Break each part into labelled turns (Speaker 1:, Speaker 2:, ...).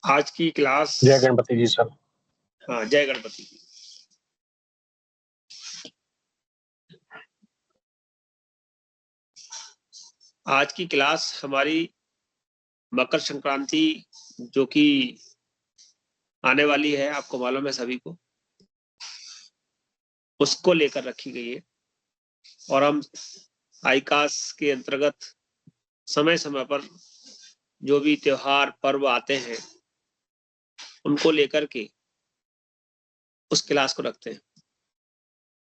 Speaker 1: आज की क्लास।
Speaker 2: जय गणपति जी सर।
Speaker 1: हाँ, जय गणपति जी। आज की क्लास हमारी मकर संक्रांति जो कि आने वाली है, आपको मालूम है सभी को, उसको लेकर रखी गई है। और हम आईकास के अंतर्गत समय समय पर जो भी त्योहार पर्व आते हैं उनको लेकर के उस क्लास को रखते हैं।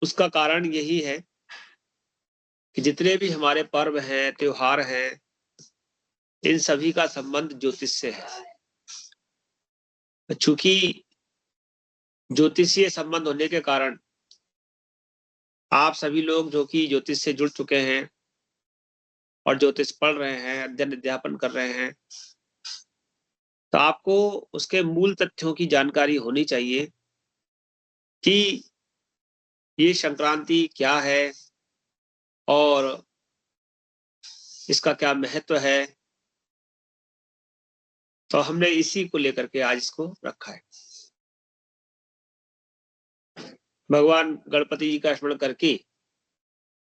Speaker 1: उसका कारण यही है कि जितने भी हमारे पर्व हैं, त्योहार हैं, इन सभी का संबंध ज्योतिष से है। चूंकि ज्योतिषीय संबंध होने के कारण आप सभी लोग जो कि ज्योतिष से जुड़ चुके हैं और ज्योतिष पढ़ रहे हैं, अध्ययन अध्यापन कर रहे हैं, तो आपको उसके मूल तथ्यों की जानकारी होनी चाहिए कि ये संक्रांति क्या है और इसका क्या महत्व है। तो हमने इसी को लेकर के आज इसको रखा है। भगवान गणपति जी का स्मरण करके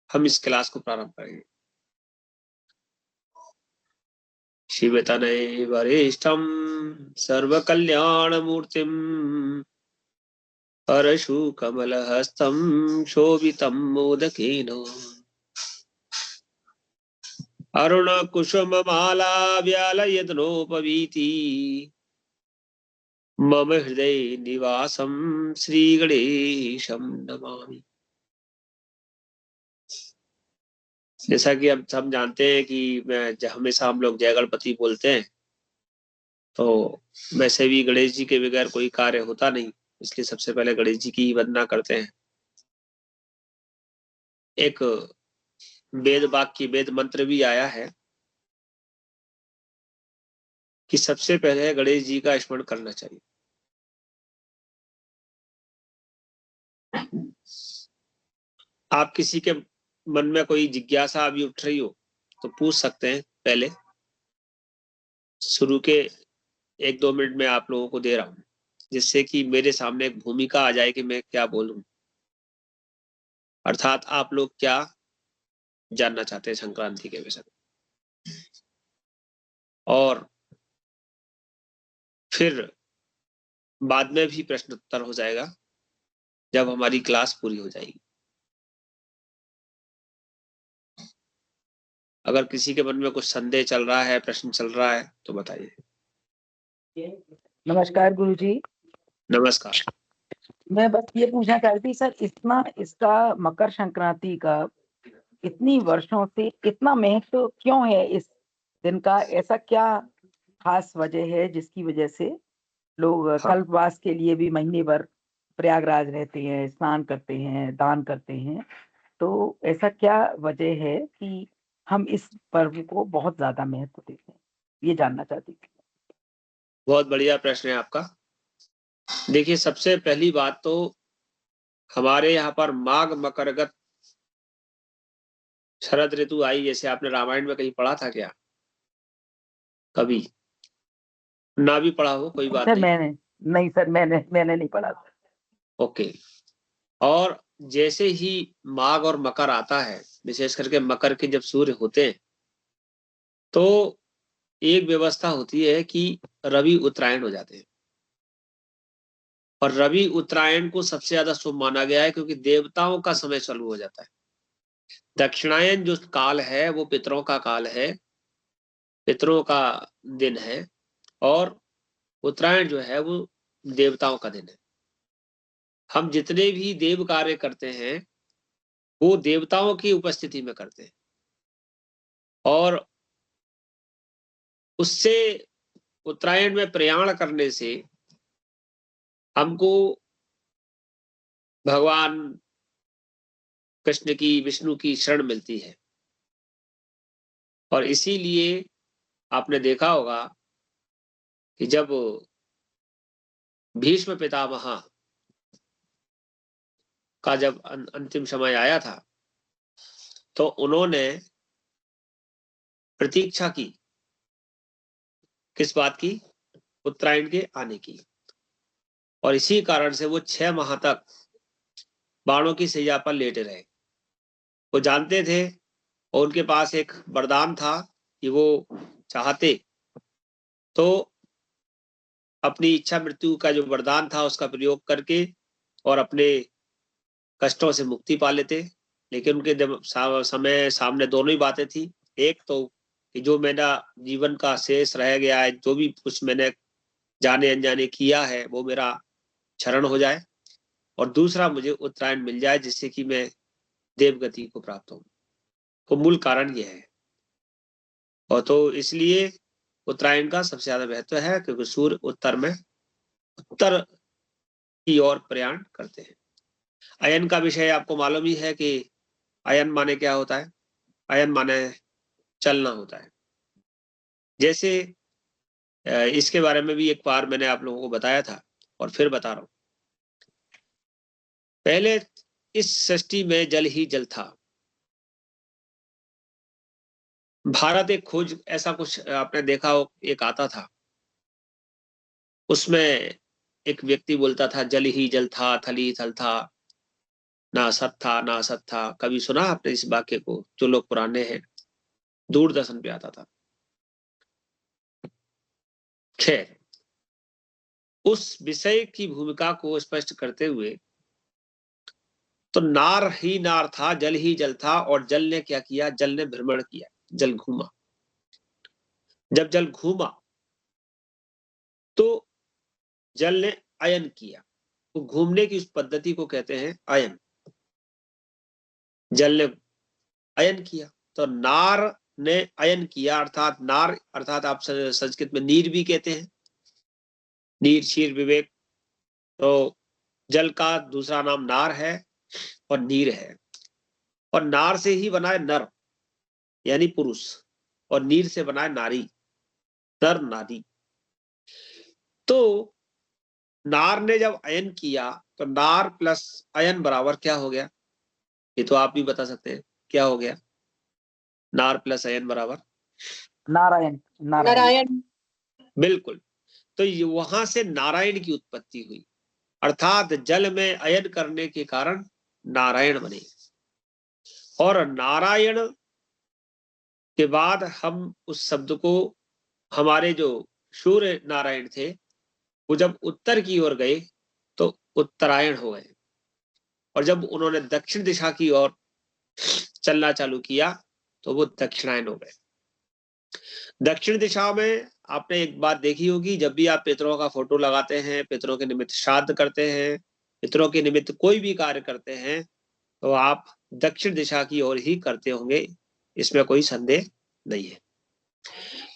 Speaker 1: हम इस क्लास को प्रारंभ करेंगे। शिवतनय वरिष्ठम सर्व कल्याण मूर्तिम परशु कमलहस्तं शोभितं मोदकेन अरुण कुसुममाला व्यालयदनोपवीति मम हृदय निवासं श्रीगणेशं नमामि। जैसा कि अब सब जानते हैं कि हमेशा हम लोग जय गणपति बोलते हैं, तो वैसे भी गणेश जी के बगैर कोई कार्य होता नहीं, इसलिए सबसे पहले गणेश जी की ही वंदना करते हैं। एक वेद वाक्य, वेद मंत्र भी आया है कि सबसे पहले गणेश जी का स्मरण करना चाहिए। आप किसी के मन में कोई जिज्ञासा अभी उठ रही हो तो पूछ सकते हैं। पहले शुरू के 1-2 मिनट में आप लोगों को दे रहा हूं, जिससे कि मेरे सामने एक भूमिका आ जाए कि मैं क्या बोलूं, अर्थात आप लोग क्या जानना चाहते हैं संक्रांति के विषय में। और फिर बाद में भी प्रश्न उत्तर हो जाएगा जब हमारी क्लास पूरी हो जाएगी। अगर किसी के मन में कुछ संदेह चल रहा है, प्रश्न चल रहा है तो बताइए।
Speaker 3: नमस्कार गुरुजी।
Speaker 1: नमस्कार।
Speaker 3: मैं बस ये पूछना चाहती सर, इतना इसका मकर संक्रांति का इतनी वर्षों से इतना महत्व क्यों है इस दिन का? ऐसा क्या खास वजह है जिसकी वजह से लोग कल्पवास के लिए भी महीने भर प्रयागराज रहते हैं, स्नान करते हैं, दान करते हैं? तो ऐसा क्या वजह है कि हम इस पर्व को बहुत ज्यादा महत्व देते हैं, ये जानना चाहती थी।
Speaker 1: बहुत बढ़िया प्रश्न है आपका। देखिए, सबसे पहली बात तो हमारे यहाँ पर माघ मकरगत शरद ऋतु आई, जैसे आपने रामायण में कहीं पढ़ा था क्या? कभी ना भी पढ़ा हो कोई बात
Speaker 3: सर
Speaker 1: नहीं।
Speaker 3: नहीं सर, मैंने नहीं पढ़ा।
Speaker 1: ओके। और जैसे ही माघ और मकर आता है, विशेष करके मकर के जब सूर्य होते हैं, तो एक व्यवस्था होती है कि रवि उत्तरायण हो जाते हैं। और रवि उत्तरायण को सबसे ज्यादा शुभ माना गया है क्योंकि देवताओं का समय चालू हो जाता है। दक्षिणायन जो काल है वो पितरों का काल है, पितरों का दिन है, और उत्तरायण जो है वो देवताओं का दिन है। हम जितने भी देव कार्य करते हैं वो देवताओं की उपस्थिति में करते हैं, और उससे उत्तरायण में प्रयाण करने से हमको भगवान कृष्ण की, विष्णु की शरण मिलती है। और इसीलिए आपने देखा होगा कि जब भीष्म पितामह का जब अंतिम समय आया था तो उन्होंने प्रतीक्षा की। किस बात की? उत्तरायण के आने की। और इसी कारण से वो 6 माह तक बाणों की सैया पर लेटे रहे। वो जानते थे और उनके पास एक वरदान था कि वो चाहते तो अपनी इच्छा मृत्यु का जो वरदान था उसका प्रयोग करके और अपने कष्टों से मुक्ति पा लेते। लेकिन उनके समय सामने दोनों ही बातें थी। एक तो कि जो मेरा जीवन का शेष रह गया है, जो भी कुछ मैंने जाने अनजाने किया है वो मेरा क्षरण हो जाए, और दूसरा मुझे उत्तरायण मिल जाए जिससे कि मैं देवगति को प्राप्त हूँ। तो मूल कारण यह है। और तो इसलिए उत्तरायण का सबसे ज्यादा महत्व है क्योंकि सूर्य उत्तर में उत्तर की ओर प्रयाण करते हैं। अयन का विषय आपको मालूम ही है कि अयन माने क्या होता है। अयन माने चलना होता है। जैसे इसके बारे में भी एक बार मैंने आप लोगों को बताया था और फिर बता रहा हूं। पहले इस सृष्टि में जल ही जल था। भारत एक खोज ऐसा कुछ आपने देखा हो, एक आता था, उसमें एक व्यक्ति बोलता था जल ही जल था, थल ही थल था, ना सत था ना असत था। कभी सुना आपने इस वाक्य को? जो लोग पुराने हैं, दूरदर्शन पे आता था। खैर, उस विषय की भूमिका को स्पष्ट करते हुए तो नार ही नार था, जल ही जल था, और जल ने क्या किया? जल ने भ्रमण किया, जल घूमा। जब जल घूमा तो जल ने अयन किया। तो घूमने की उस पद्धति को कहते हैं अयन। जल ने अयन किया तो नार ने अयन किया, अर्थात नार अर्थात आप संस्कृत में नीर भी कहते हैं, नीर क्षीर विवेक। तो जल का दूसरा नाम नार है और नीर है। और नार से ही बना है नर यानी पुरुष, और नीर से बना है नारी, नर नारी। तो नार ने जब अयन किया तो नार प्लस अयन बराबर क्या हो गया? ये तो आप भी बता सकते हैं क्या हो गया। नार प्लस अयन बराबर
Speaker 3: नारायण। नारायण।
Speaker 2: नारायण।
Speaker 1: बिल्कुल। तो वहां से नारायण की उत्पत्ति हुई, अर्थात जल में अयन करने के कारण नारायण बने। और नारायण के बाद हम उस शब्द को, हमारे जो सूर्य नारायण थे वो जब उत्तर की ओर गए तो उत्तरायण हो गए, और जब उन्होंने दक्षिण दिशा की ओर चलना चालू किया तो वो दक्षिणायन हो गए। दक्षिण दिशा में आपने एक बात देखी होगी, जब भी आप पितरों का फोटो लगाते हैं, पितरों के निमित्त श्राद्ध करते हैं, पितरों के निमित्त कोई भी कार्य करते हैं, तो आप दक्षिण दिशा की ओर ही करते होंगे, इसमें कोई संदेह नहीं है।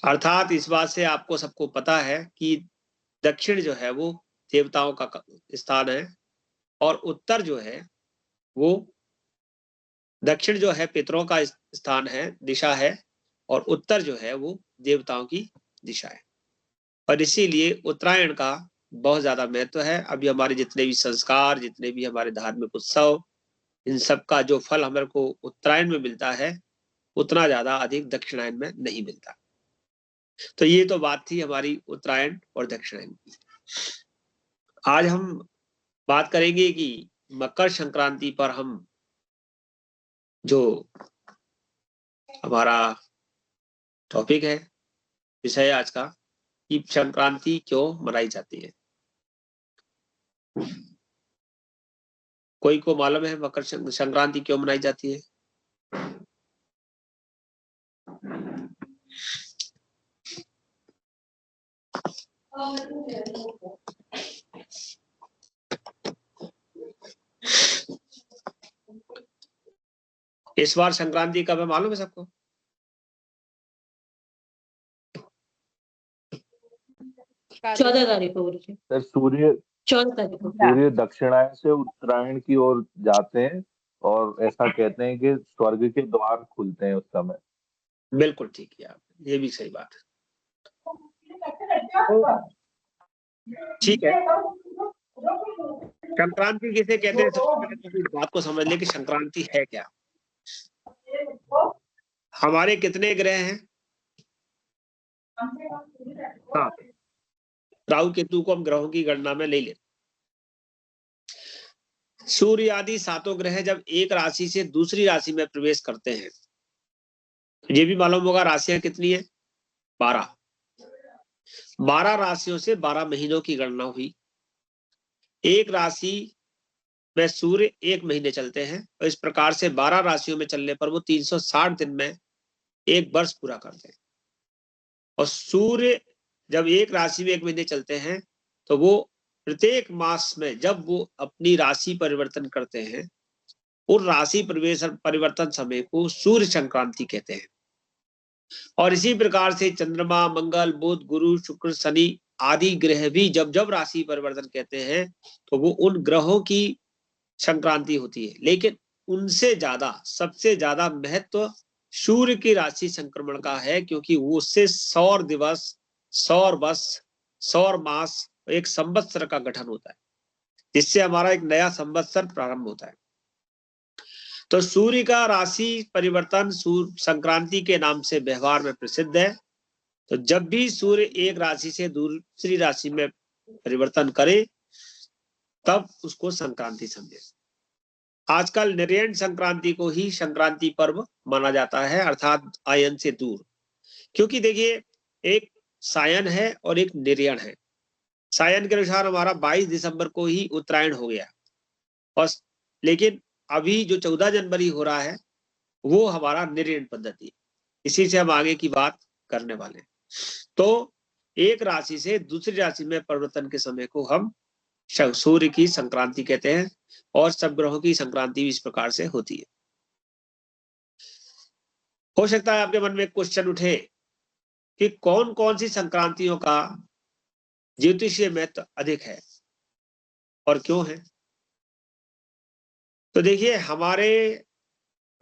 Speaker 1: अर्थात इस बात से आपको सबको पता है कि दक्षिण जो है वो देवताओं का स्थान है, और उत्तर जो है वो, दक्षिण जो है पितरों का स्थान है, दिशा है, और उत्तर जो है वो देवताओं की दिशा है। और इसीलिए उत्तरायण का बहुत ज्यादा महत्व है। अभी हमारे जितने भी संस्कार, जितने भी हमारे धार्मिक उत्सव, इन सब का जो फल हमारे को उत्तरायण में मिलता है उतना ज्यादा अधिक दक्षिणायन में नहीं मिलता। तो ये तो बात थी हमारी उत्तरायण और दक्षिणायन की। आज हम बात करेंगे कि मकर संक्रांति पर हम जो हमारा टॉपिक है, विषय आज का, कि संक्रांति क्यों मनाई जाती है। कोई को मालूम है मकर संक्रांति क्यों मनाई जाती है? इस बार संक्रांति कब है मालूम है सबको?
Speaker 2: चौदह तारीख को गुरुजी।
Speaker 4: सर सूर्य
Speaker 2: 14 तारीख को।
Speaker 4: सूर्य दक्षिणायन से उत्तरायण की ओर जाते हैं और ऐसा कहते हैं कि स्वर्ग के द्वार खुलते हैं उस समय।
Speaker 1: बिल्कुल ठीक है आप, ये भी सही बात है। ठीक है, संक्रांति किसे कहते हैं? सबसे पहले तो इस बात को समझ ले कि संक्रांति है क्या। हमारे कितने ग्रह हैं? 7। राहु केतु को हम ग्रहों की गणना में ले लेते। सूर्य आदि सातों ग्रह जब एक राशि से दूसरी राशि में प्रवेश करते हैं, ये भी मालूम होगा राशियां कितनी है, 12। 12 राशियों से 12 महीनों की गणना हुई। एक राशि में सूर्य 1 महीने चलते हैं, और इस प्रकार से 12 राशियों में चलने पर वो 360 दिन में एक वर्ष पूरा करते हैं। और सूर्य जब एक राशि में 1 महीने चलते हैं तो वो प्रत्येक मास में जब वो अपनी राशि परिवर्तन करते हैं, उन राशि परिवर्तन समय को सूर्य संक्रांति कहते हैं। और इसी प्रकार से चंद्रमा, मंगल, बुध, गुरु, शुक्र, शनि आदि ग्रह भी जब जब राशि परिवर्तन कहते हैं तो वो उन ग्रहों की संक्रांति होती है। लेकिन उनसे ज्यादा, सबसे ज्यादा महत्व सूर्य की राशि संक्रमण का है, क्योंकि वो उससे सौर दिवस, सौर वर्ष, सौर मास, एक संवत्सर का गठन होता है, जिससे हमारा एक नया संवत्सर प्रारंभ होता है। तो सूर्य का राशि परिवर्तन सूर्य संक्रांति के नाम से व्यवहार में प्रसिद्ध है। तो जब भी सूर्य एक राशि से दूसरी राशि में परिवर्तन करे तब उसको संक्रांति समझे। आजकल निर्यण संक्रांति को ही संक्रांति पर्व माना जाता है, अर्थात आयन से दूर। क्योंकि देखिए, एक सायन है और एक निर्यण है। सायन के अनुसार हमारा 22 दिसंबर को ही उत्तरायण हो गया, और लेकिन अभी जो 14 जनवरी हो रहा है वो हमारा निर्यण पद्धति। इसी से हम आगे की बात करने वाले हैं। तो एक राशि से दूसरी राशि में परिवर्तन के समय को हम सूर्य की संक्रांति कहते हैं, और सब ग्रहों की संक्रांति इस प्रकार से होती है। हो सकता है आपके मन में क्वेश्चन उठे कि कौन कौन सी संक्रांतियों का ज्योतिषीय महत्व अधिक है और क्यों है। तो देखिए, हमारे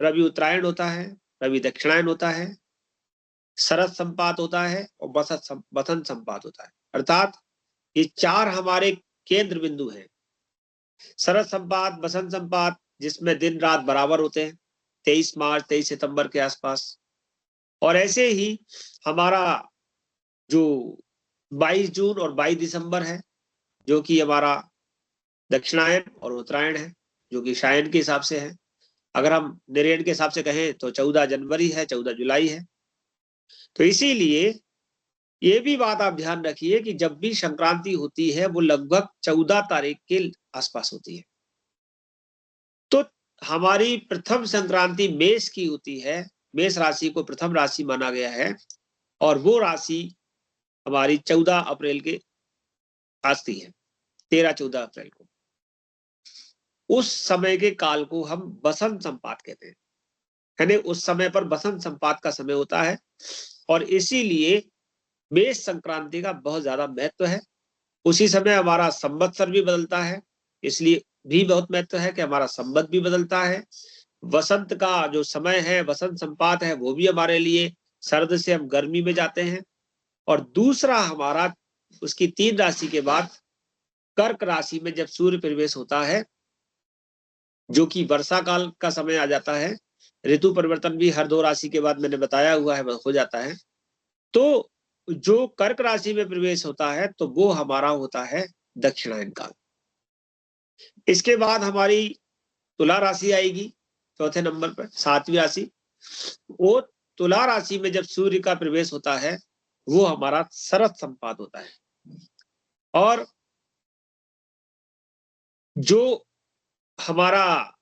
Speaker 1: रवि उत्तरायण होता है, रवि दक्षिणायन होता है, शरद संपात होता है और बसंत संपात होता है। अर्थात ये 4 हमारे केंद्र बिंदु हैं। शरद संपात, बसंत संपात जिसमें दिन रात बराबर होते हैं, 23 मार्च 23 सितंबर के आसपास। और ऐसे ही हमारा जो 22 जून और 22 दिसंबर है, जो कि हमारा दक्षिणायन और उत्तरायण है, जो कि शायन के हिसाब से है। अगर हम निर्यण के हिसाब से कहें तो 14 जनवरी है, 14 जुलाई है। तो इसीलिए ये भी बात आप ध्यान रखिए कि जब भी संक्रांति होती है वो लगभग 14 तारीख के आसपास होती है। तो हमारी प्रथम संक्रांति मेष की होती है। मेष राशि को प्रथम राशि माना गया है, और वो राशि हमारी 14 अप्रैल के आती है, 13-14 अप्रैल को। उस समय के काल को हम बसंत संपात कहते हैं, यानी उस समय पर बसंत संपात का समय होता है। और इसीलिए मेष संक्रांति का बहुत ज्यादा महत्व है। उसी समय हमारा संवत्सर भी बदलता है, इसलिए भी बहुत महत्व है कि हमारा संवत भी बदलता है। वसंत का जो समय है, वसंत संपात है, वो भी हमारे लिए, सर्द से हम गर्मी में जाते हैं। और दूसरा हमारा उसकी 3 राशि के बाद कर्क राशि में जब सूर्य प्रवेश होता है, जो कि वर्षा काल का समय आ जाता है। ऋतु परिवर्तन भी हर 2 राशि के बाद मैंने बताया हुआ है, हो जाता है। तो जो कर्क राशि में प्रवेश होता है तो वो हमारा होता है दक्षिणायन काल। इसके बाद हमारी तुला राशि आएगी चौथे नंबर पर, 7वीं राशि। वो तुला राशि में जब सूर्य का प्रवेश होता है वो हमारा शरद संपात होता है। और जो हमारा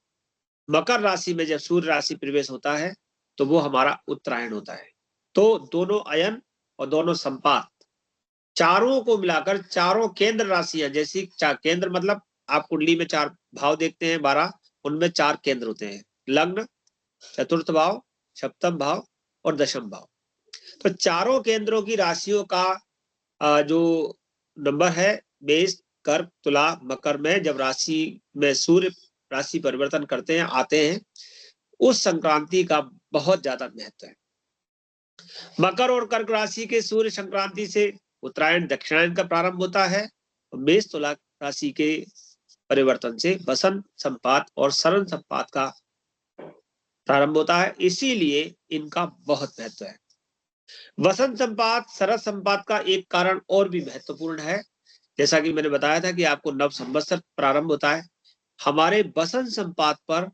Speaker 1: मकर राशि में जब सूर्य राशि प्रवेश होता है तो वो हमारा उत्तरायण होता है। तो दोनों अयन और दोनों संपात, चारों को मिलाकर चारों केंद्र राशियां, जैसी केंद्र मतलब आप कुंडली में 4 भाव देखते हैं, 12, उनमें 4 केंद्र होते हैं, लग्न, चतुर्थ भाव, सप्तम भाव और दशम भाव। तो चारों केंद्रों की राशियों का जो नंबर है, मेष, कर्क, तुला, मकर में जब राशि में सूर्य राशि परिवर्तन करते हैं, आते हैं, उस संक्रांति का बहुत ज्यादा महत्व है। मकर और कर्क राशि के सूर्य संक्रांति से उत्तरायण दक्षिणायन का प्रारंभ होता है। मेष तुला राशि के परिवर्तन से बसंत संपात और शरद संपात का प्रारंभ होता है। इसीलिए इनका बहुत महत्व है। वसंत संपात, शरद संपात का एक कारण और भी महत्वपूर्ण है, जैसा कि मैंने बताया था कि आपको नव संवत्सर प्रारंभ होता है, हमारे बसंत संपात पर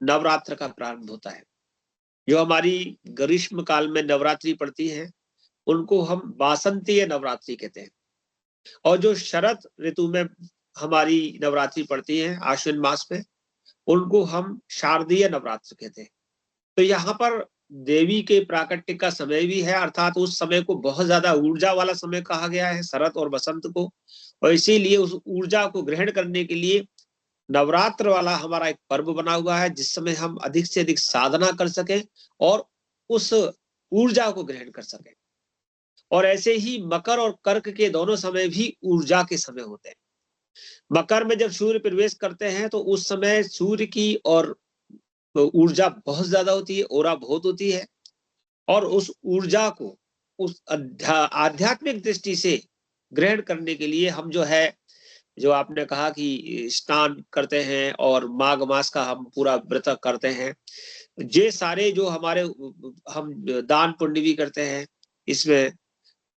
Speaker 1: नवरात्र का प्रारंभ होता है। जो हमारी ग्रीष्म काल में नवरात्रि पड़ती है उनको हम वासंतीय नवरात्रि कहते हैं, और जो शरद ऋतु में हमारी नवरात्रि पड़ती है आश्विन मास में, उनको हम शारदीय नवरात्र कहते हैं। तो यहाँ पर देवी के प्राकट्य का समय भी है, अर्थात उस समय को बहुत ज्यादा ऊर्जा वाला समय कहा गया है, शरद और बसंत को, और इसीलिए उस ऊर्जा को ग्रहण करने के लिए नवरात्र वाला हमारा एक पर्व बना हुआ है, जिस समय हम अधिक से अधिक साधना कर सकें और उस ऊर्जा को ग्रहण कर सकें। और ऐसे ही मकर और कर्क के दोनों समय भी ऊर्जा के समय होते हैं। मकर में जब सूर्य प्रवेश करते हैं तो उस समय सूर्य की और ऊर्जा बहुत ज्यादा होती है, ओरा बहुत होती है, और उस ऊर्जा को उस आध्यात्मिक दृष्टि से ग्रहण करने के लिए हम जो है, जो आपने कहा कि स्नान करते हैं और माघ मास का हम पूरा व्रत करते हैं, ये सारे जो हमारे हम दान पुण्य भी करते हैं इसमें,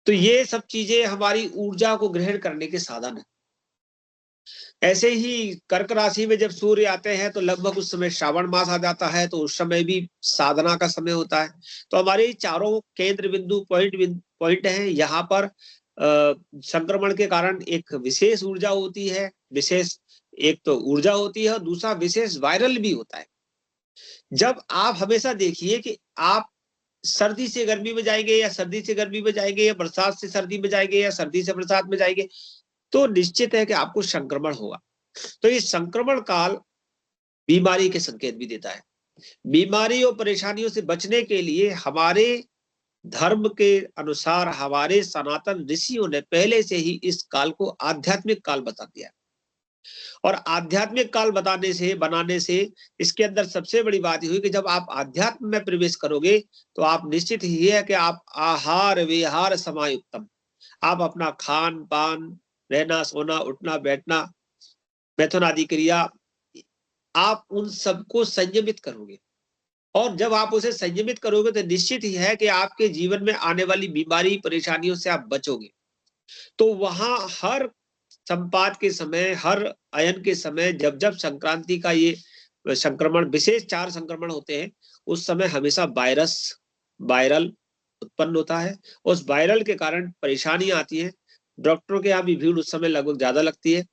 Speaker 1: तो ये सब चीजें हमारी ऊर्जा को ग्रहण करने के साधन है। ऐसे ही कर्क राशि में जब सूर्य आते हैं तो लगभग उस समय श्रावण मास आ जाता है, तो उस समय भी साधना का समय होता है। तो हमारे चारों केंद्र बिंदु पॉइंट हैं। यहाँ पर संक्रमण के कारण एक विशेष ऊर्जा होती है, विशेष एक तो ऊर्जा होती है और दूसरा विशेष वायरल भी होता है। जब आप हमेशा देखिए कि आप सर्दी से गर्मी में जाएंगे या सर्दी से गर्मी में जाएंगे या बरसात से सर्दी में जाएंगे या सर्दी से बरसात में जाएंगे, तो निश्चित है कि आपको संक्रमण होगा। तो ये संक्रमण काल बीमारी के संकेत भी देता है। बीमारी और परेशानियों से बचने के लिए हमारे धर्म के अनुसार हमारे सनातन ऋषियों ने पहले से ही इस काल को आध्यात्मिक काल बता दिया। और आध्यात्मिक काल बनाने से इसके अंदर सबसे बड़ी बात हुई कि जब आप आध्यात्म में प्रवेश करोगे तो आप निश्चित ही है कि आप आहार विहार समायुक्तम, आप अपना खान पान, रहना सोना, उठना बैठना, मैथुन आदि क्रिया, आप उन सबको संयमित करोगे। और जब आप उसे संयमित करोगे तो निश्चित ही है कि आपके जीवन में आने वाली बीमारी परेशानियों से आप बचोगे। तो वहां हर संपात के समय, हर अयन के समय, जब जब संक्रांति का ये संक्रमण, विशेष 4 संक्रमण होते हैं, उस समय हमेशा वायरल उत्पन्न होता है। उस वायरल के कारण परेशानियां आती है। डॉक्टरों के यहाँ भी भीड़ उस समय लगभग ज्यादा लगती है,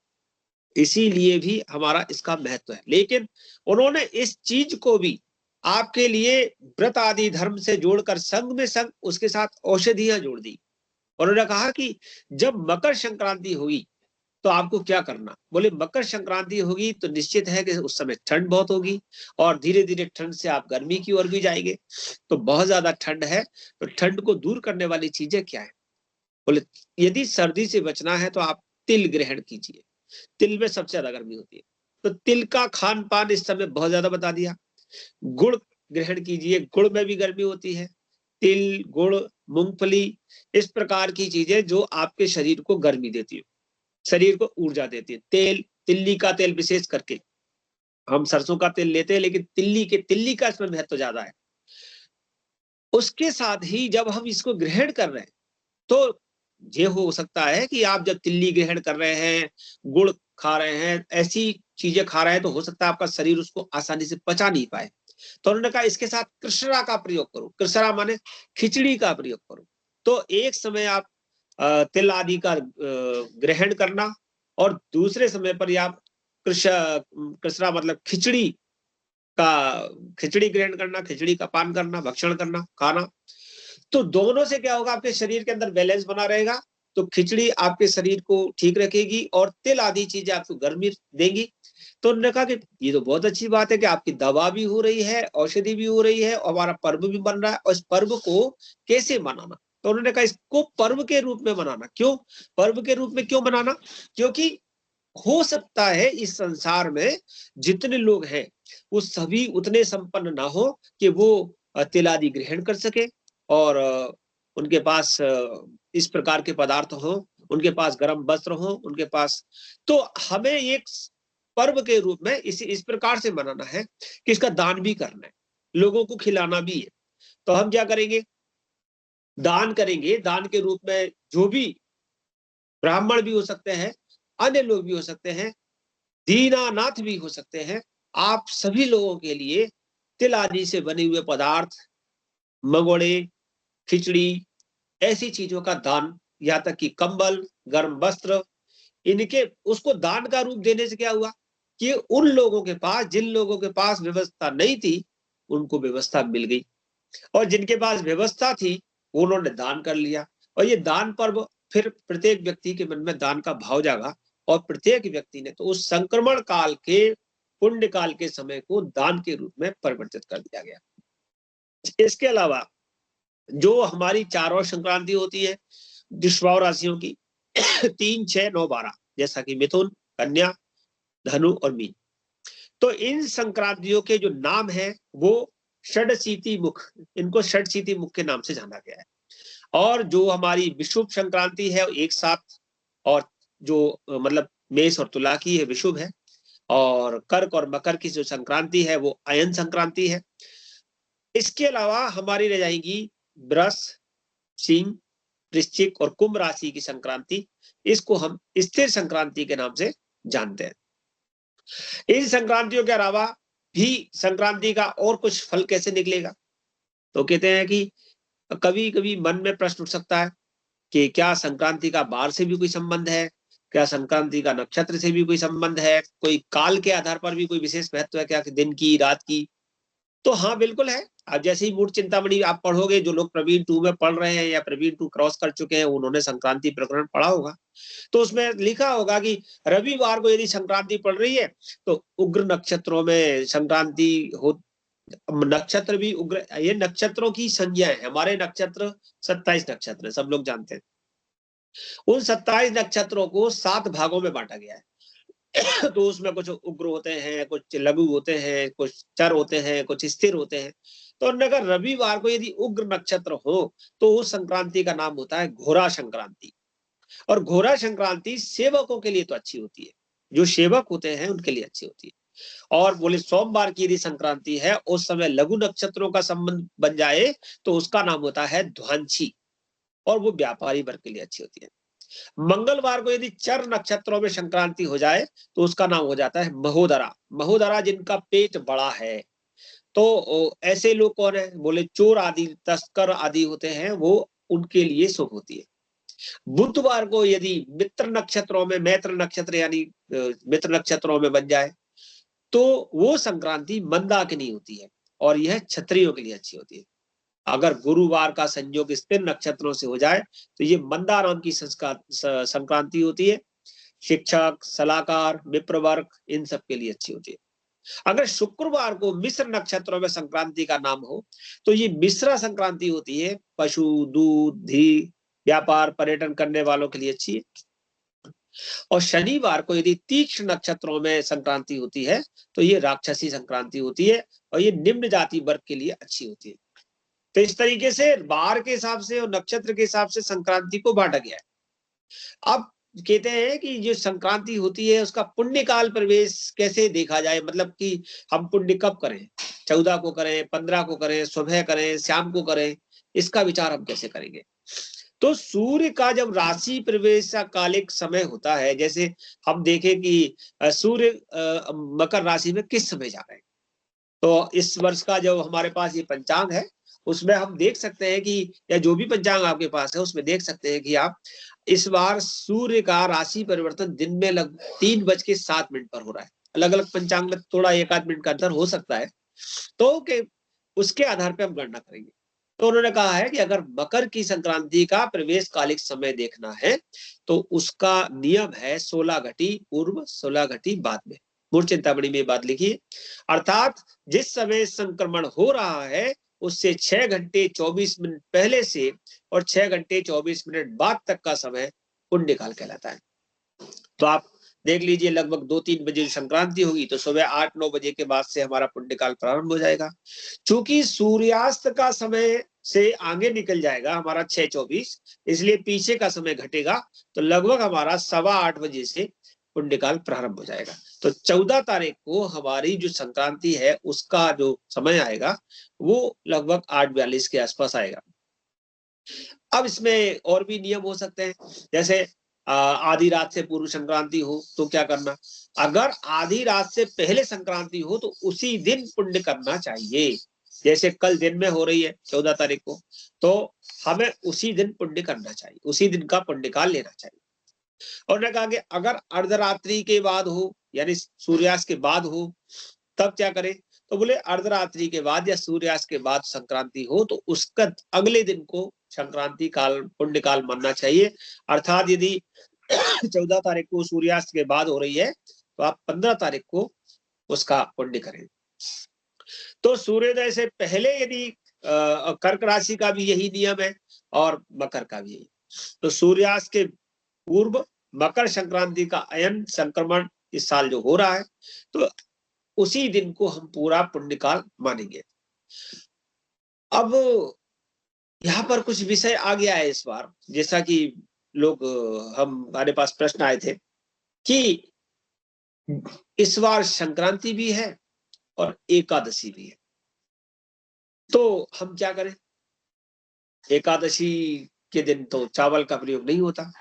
Speaker 1: इसीलिए भी हमारा इसका महत्व है। लेकिन उन्होंने इस चीज को भी आपके लिए व्रत आदि धर्म से जोड़कर संग में संग उसके साथ औषधियां जोड़ दी। उन्होंने कहा कि जब मकर संक्रांति होगी तो आपको क्या करना, बोले मकर संक्रांति होगी तो निश्चित है कि उस समय ठंड बहुत होगी और धीरे धीरे ठंड से आप गर्मी की ओर भी जाएंगे। तो बहुत ज्यादा ठंड है, तो ठंड को दूर करने वाली चीजें क्या है, बोले यदि सर्दी से बचना है तो आप तिल ग्रहण कीजिए। तिल में सबसे ज्यादा गर्मी होती है, तो तिल का खान पान इस समय बहुत ज्यादा बता दिया। गुड़ ग्रहण कीजिए, गुड़ में भी गर्मी होती है। तिल, गुड़, मूंगफली, इस प्रकार की चीजें जो आपके शरीर को गर्मी देती है, शरीर को ऊर्जा देती है। तेल, तिल्ली का तेल विशेष करके, हम सरसों का तेल लेते हैं लेकिन तिल्ली का इसमें महत्व ज्यादा है। उसके साथ ही जब हम इसको ग्रहण कर रहे हैं तो ये हो सकता है कि आप जब तिल्ली ग्रहण कर रहे हैं, गुड़ खा रहे हैं, ऐसी चीजें खा रहे हैं, तो हो सकता है आपका शरीर उसको आसानी से पचा नहीं पाए। तो उन्होंने कहा इसके साथ कृष्णा का प्रयोग करो। कृष्णा माने खिचड़ी का प्रयोग करो। तो एक समय आप तिल आदि का ग्रहण करना और दूसरे समय पर आप कृष्णा मतलब खिचड़ी ग्रहण करना, खिचड़ी का पान करना, भक्षण करना, खाना। तो दोनों से क्या होगा, आपके शरीर के अंदर बैलेंस बना रहेगा। तो खिचड़ी आपके शरीर को ठीक रखेगी और तिल आदि चीजें आपको गर्मी देंगी। तो उन्होंने कहा कि ये तो बहुत अच्छी बात है कि आपकी दवा भी हो रही है, औषधि भी हो रही है और हमारा पर्व भी बन रहा है। और इस पर्व को कैसे मनाना, तो उन्होंने कहा इसको पर्व के रूप में मनाना। क्यों पर्व के रूप में क्यों मनाना, क्योंकि हो सकता है इस संसार में जितने लोग हैं वो सभी उतने संपन्न ना हो कि वो तिल आदि ग्रहण कर सके और उनके पास इस प्रकार के पदार्थ हो, उनके पास गर्म वस्त्र हो उनके पास। तो हमें एक पर्व के रूप में इस प्रकार से मनाना है कि इसका दान भी करना है, लोगों को खिलाना भी है। तो हम क्या करेंगे, दान करेंगे। दान के रूप में जो भी ब्राह्मण भी हो सकते हैं, अन्य लोग भी हो सकते हैं, दीनानाथ भी हो सकते हैं। आप सभी लोगों के लिए तिल आदि से बने हुए पदार्थ, मंगोड़े, खिचड़ी, ऐसी चीजों का दान, यहाँ तक कि कंबल, गर्म वस्त्र, इनके उसको दान का रूप देने से क्या हुआ कि उन लोगों के पास, जिन लोगों के पास व्यवस्था नहीं थी, उनको व्यवस्था मिल गई, और जिनके पास व्यवस्था थी उन्होंने दान कर लिया। और ये दान पर्व फिर प्रत्येक व्यक्ति के मन में दान का भाव जागा, और प्रत्येक व्यक्ति ने तो उस संक्रमण काल के, पुण्य काल के समय को दान के रूप में परिवर्तित कर दिया गया। इसके अलावा जो हमारी चारों संक्रांति होती है वृषभाव राशियों की 3, 6, 9, 12, जैसा कि मिथुन, कन्या, धनु और मीन, तो इन संक्रांतियों के जो नाम है वो षडशीति मुख, इनको षडशीति मुख के नाम से जाना गया है। और जो हमारी विषुव संक्रांति है एक साथ, और जो मतलब मेष और तुला की है विषुव है, और कर्क और मकर की जो संक्रांति है वो अयन संक्रांति है। इसके अलावा हमारी रह जाएगी वृष, सिंह, वृश्चिक और कुंभ राशि की संक्रांति, इसको हम स्थिर संक्रांति के नाम से जानते हैं। इन संक्रांतियों के अलावा भी संक्रांति का और कुछ फल कैसे निकलेगा, तो कहते हैं कि कभी कभी मन में प्रश्न उठ सकता है कि क्या संक्रांति का बार से भी कोई संबंध है, क्या संक्रांति का नक्षत्र से भी कोई संबंध है, कोई काल के आधार पर भी कोई विशेष महत्व है क्या, कि दिन की, रात की। तो हाँ बिल्कुल है। अब जैसे ही मूढ़ चिंतामणि आप पढ़ोगे, जो लोग प्रवीण 2 में पढ़ रहे हैं या प्रवीण 2 क्रॉस कर चुके हैं, उन्होंने संक्रांति प्रकरण पढ़ा होगा, तो उसमें लिखा होगा कि रविवार को यदि संक्रांति पड़ रही है तो उग्र नक्षत्रों में संक्रांति हो, नक्षत्र भी उग्र, ये नक्षत्रों की संज्ञा है। हमारे नक्षत्र 27 नक्षत्र है, सब लोग जानते हैं। उन 27 नक्षत्रों को 7 भागों में बांटा गया है। तो उसमें कुछ उग्र होते हैं, कुछ लघु होते हैं, कुछ चर होते हैं, कुछ स्थिर होते हैं। तो अगर रविवार को यदि उग्र नक्षत्र हो तो उस संक्रांति का नाम होता है घोरा संक्रांति। और घोरा संक्रांति सेवकों के लिए तो अच्छी होती है, जो सेवक होते हैं उनके लिए अच्छी होती है। और बोले सोमवार की यदि संक्रांति है, उस समय लघु नक्षत्रों का संबंध बन जाए तो उसका नाम होता है ध्वांसी, और वो व्यापारी वर्ग के लिए अच्छी होती है। मंगलवार को यदि चर नक्षत्रों में संक्रांति हो जाए तो उसका नाम हो जाता है महोदरा। महोदरा जिनका पेट बड़ा है, तो ऐसे लोग कौन है, बोले चोर आदि, तस्कर आदि होते हैं, वो उनके लिए शुभ होती है। बुधवार को यदि मित्र नक्षत्रों में, मैत्र नक्षत्र यानी मित्र नक्षत्रों में बन जाए तो वो संक्रांति मंदाकिनी होती है, और यह क्षत्रियों के लिए अच्छी होती है। अगर गुरुवार का संयोग स्थिर नक्षत्रों से हो जाए तो ये मंदा नाम की संक्रांति होती है। शिक्षक, सलाहकार, विप्र वर्ग, इन सब के लिए अच्छी होती है। अगर शुक्रवार को मिश्र नक्षत्रों में संक्रांति का नाम हो तो ये मिश्रा संक्रांति होती है, पशु, दूध, घी, व्यापार, पर्यटन करने वालों के लिए अच्छी है। और शनिवार को यदि तीक्ष्ण नक्षत्रों में संक्रांति होती है तो ये राक्षसी संक्रांति होती है, और ये निम्न जाति वर्ग के लिए अच्छी होती है। तो इस तरीके से बार के हिसाब से और नक्षत्र के हिसाब से संक्रांति को बांटा गया है। अब कहते हैं कि जो संक्रांति होती है उसका पुण्य काल प्रवेश कैसे देखा जाए, मतलब कि हम पुण्य कब करें, 14 को करें, 15 को करें, सुबह करें, शाम को करें, इसका विचार हम कैसे करेंगे। तो सूर्य का जब राशि प्रवेश का कालिक समय होता है, जैसे हम देखें कि सूर्य मकर राशि में किस समय जा रहे हैं, तो इस वर्ष का जो हमारे पास ये पंचांग है उसमें हम देख सकते हैं कि, या जो भी पंचांग आपके पास है उसमें देख सकते हैं कि आप इस बार सूर्य का राशि परिवर्तन दिन में लगभग 3:07 पर हो रहा है। अलग अलग पंचांग में थोड़ा 1-8 मिनट का अंतर हो सकता है, तो उसके आधार पर हम गणना करेंगे। तो उन्होंने कहा है कि अगर मकर की संक्रांति का प्रवेश कालिक समय देखना है तो उसका नियम है 16 घटी पूर्व, 16 घटी बाद में। मूढ़ चिंतामणि में बात लिखी है, अर्थात जिस समय संक्रमण हो रहा है उससे 6 घंटे 24 मिनट पहले से और 6 घंटे 24 मिनट बाद तक का समय पुण्यकाल कहलाता है। तो आप देख लीजिए, लगभग 2-3 बजे संक्रांति होगी तो सुबह 8-9 बजे के बाद से हमारा पुण्यकाल प्रारंभ हो जाएगा। चूंकि सूर्यास्त का समय से आगे निकल जाएगा हमारा 6:24, इसलिए पीछे का समय घटेगा, तो लगभग हमारा 7:15 बजे से पुण्यकाल प्रारंभ हो जाएगा। तो 14 तारीख को हमारी जो संक्रांति है उसका जो समय आएगा वो लगभग 8:42 के आसपास आएगा। अब इसमें और भी नियम हो सकते हैं, जैसे आधी रात से पूर्व संक्रांति हो तो क्या करना, अगर आधी रात से पहले संक्रांति हो तो उसी दिन पुण्य करना चाहिए। जैसे कल दिन में हो रही है 14 तारीख को, तो हमें उसी दिन पुण्य करना चाहिए, उसी दिन का पुण्य काल लेना चाहिए। और ने कहा कि अगर अर्धरात्रि के बाद हो यानी सूर्यास्त के बाद हो तब क्या करें, तो बोले अर्धरात्रि के बाद या सूर्यास्त के बाद संक्रांति हो तो उसका अगले दिन को संक्रांति काल पुण्य काल मानना चाहिए। अर्थात यदि 14 तारीख को सूर्यास्त के बाद हो रही है तो आप 15 तारीख को उसका पुण्य करें। तो सूर्योदय से पहले यदि कर्क राशि का भी यही नियम है और मकर का भी यही, तो सूर्यास्त के पूर्व मकर संक्रांति का अयन संक्रमण इस साल जो हो रहा है तो उसी दिन को हम पूरा पुण्यकाल मानेंगे। अब यहाँ पर कुछ विषय आ गया है इस बार, जैसा कि लोग हमारे पास प्रश्न आए थे कि इस बार संक्रांति भी है और एकादशी भी है, तो हम क्या करें। एकादशी के दिन तो चावल का प्रयोग नहीं होता,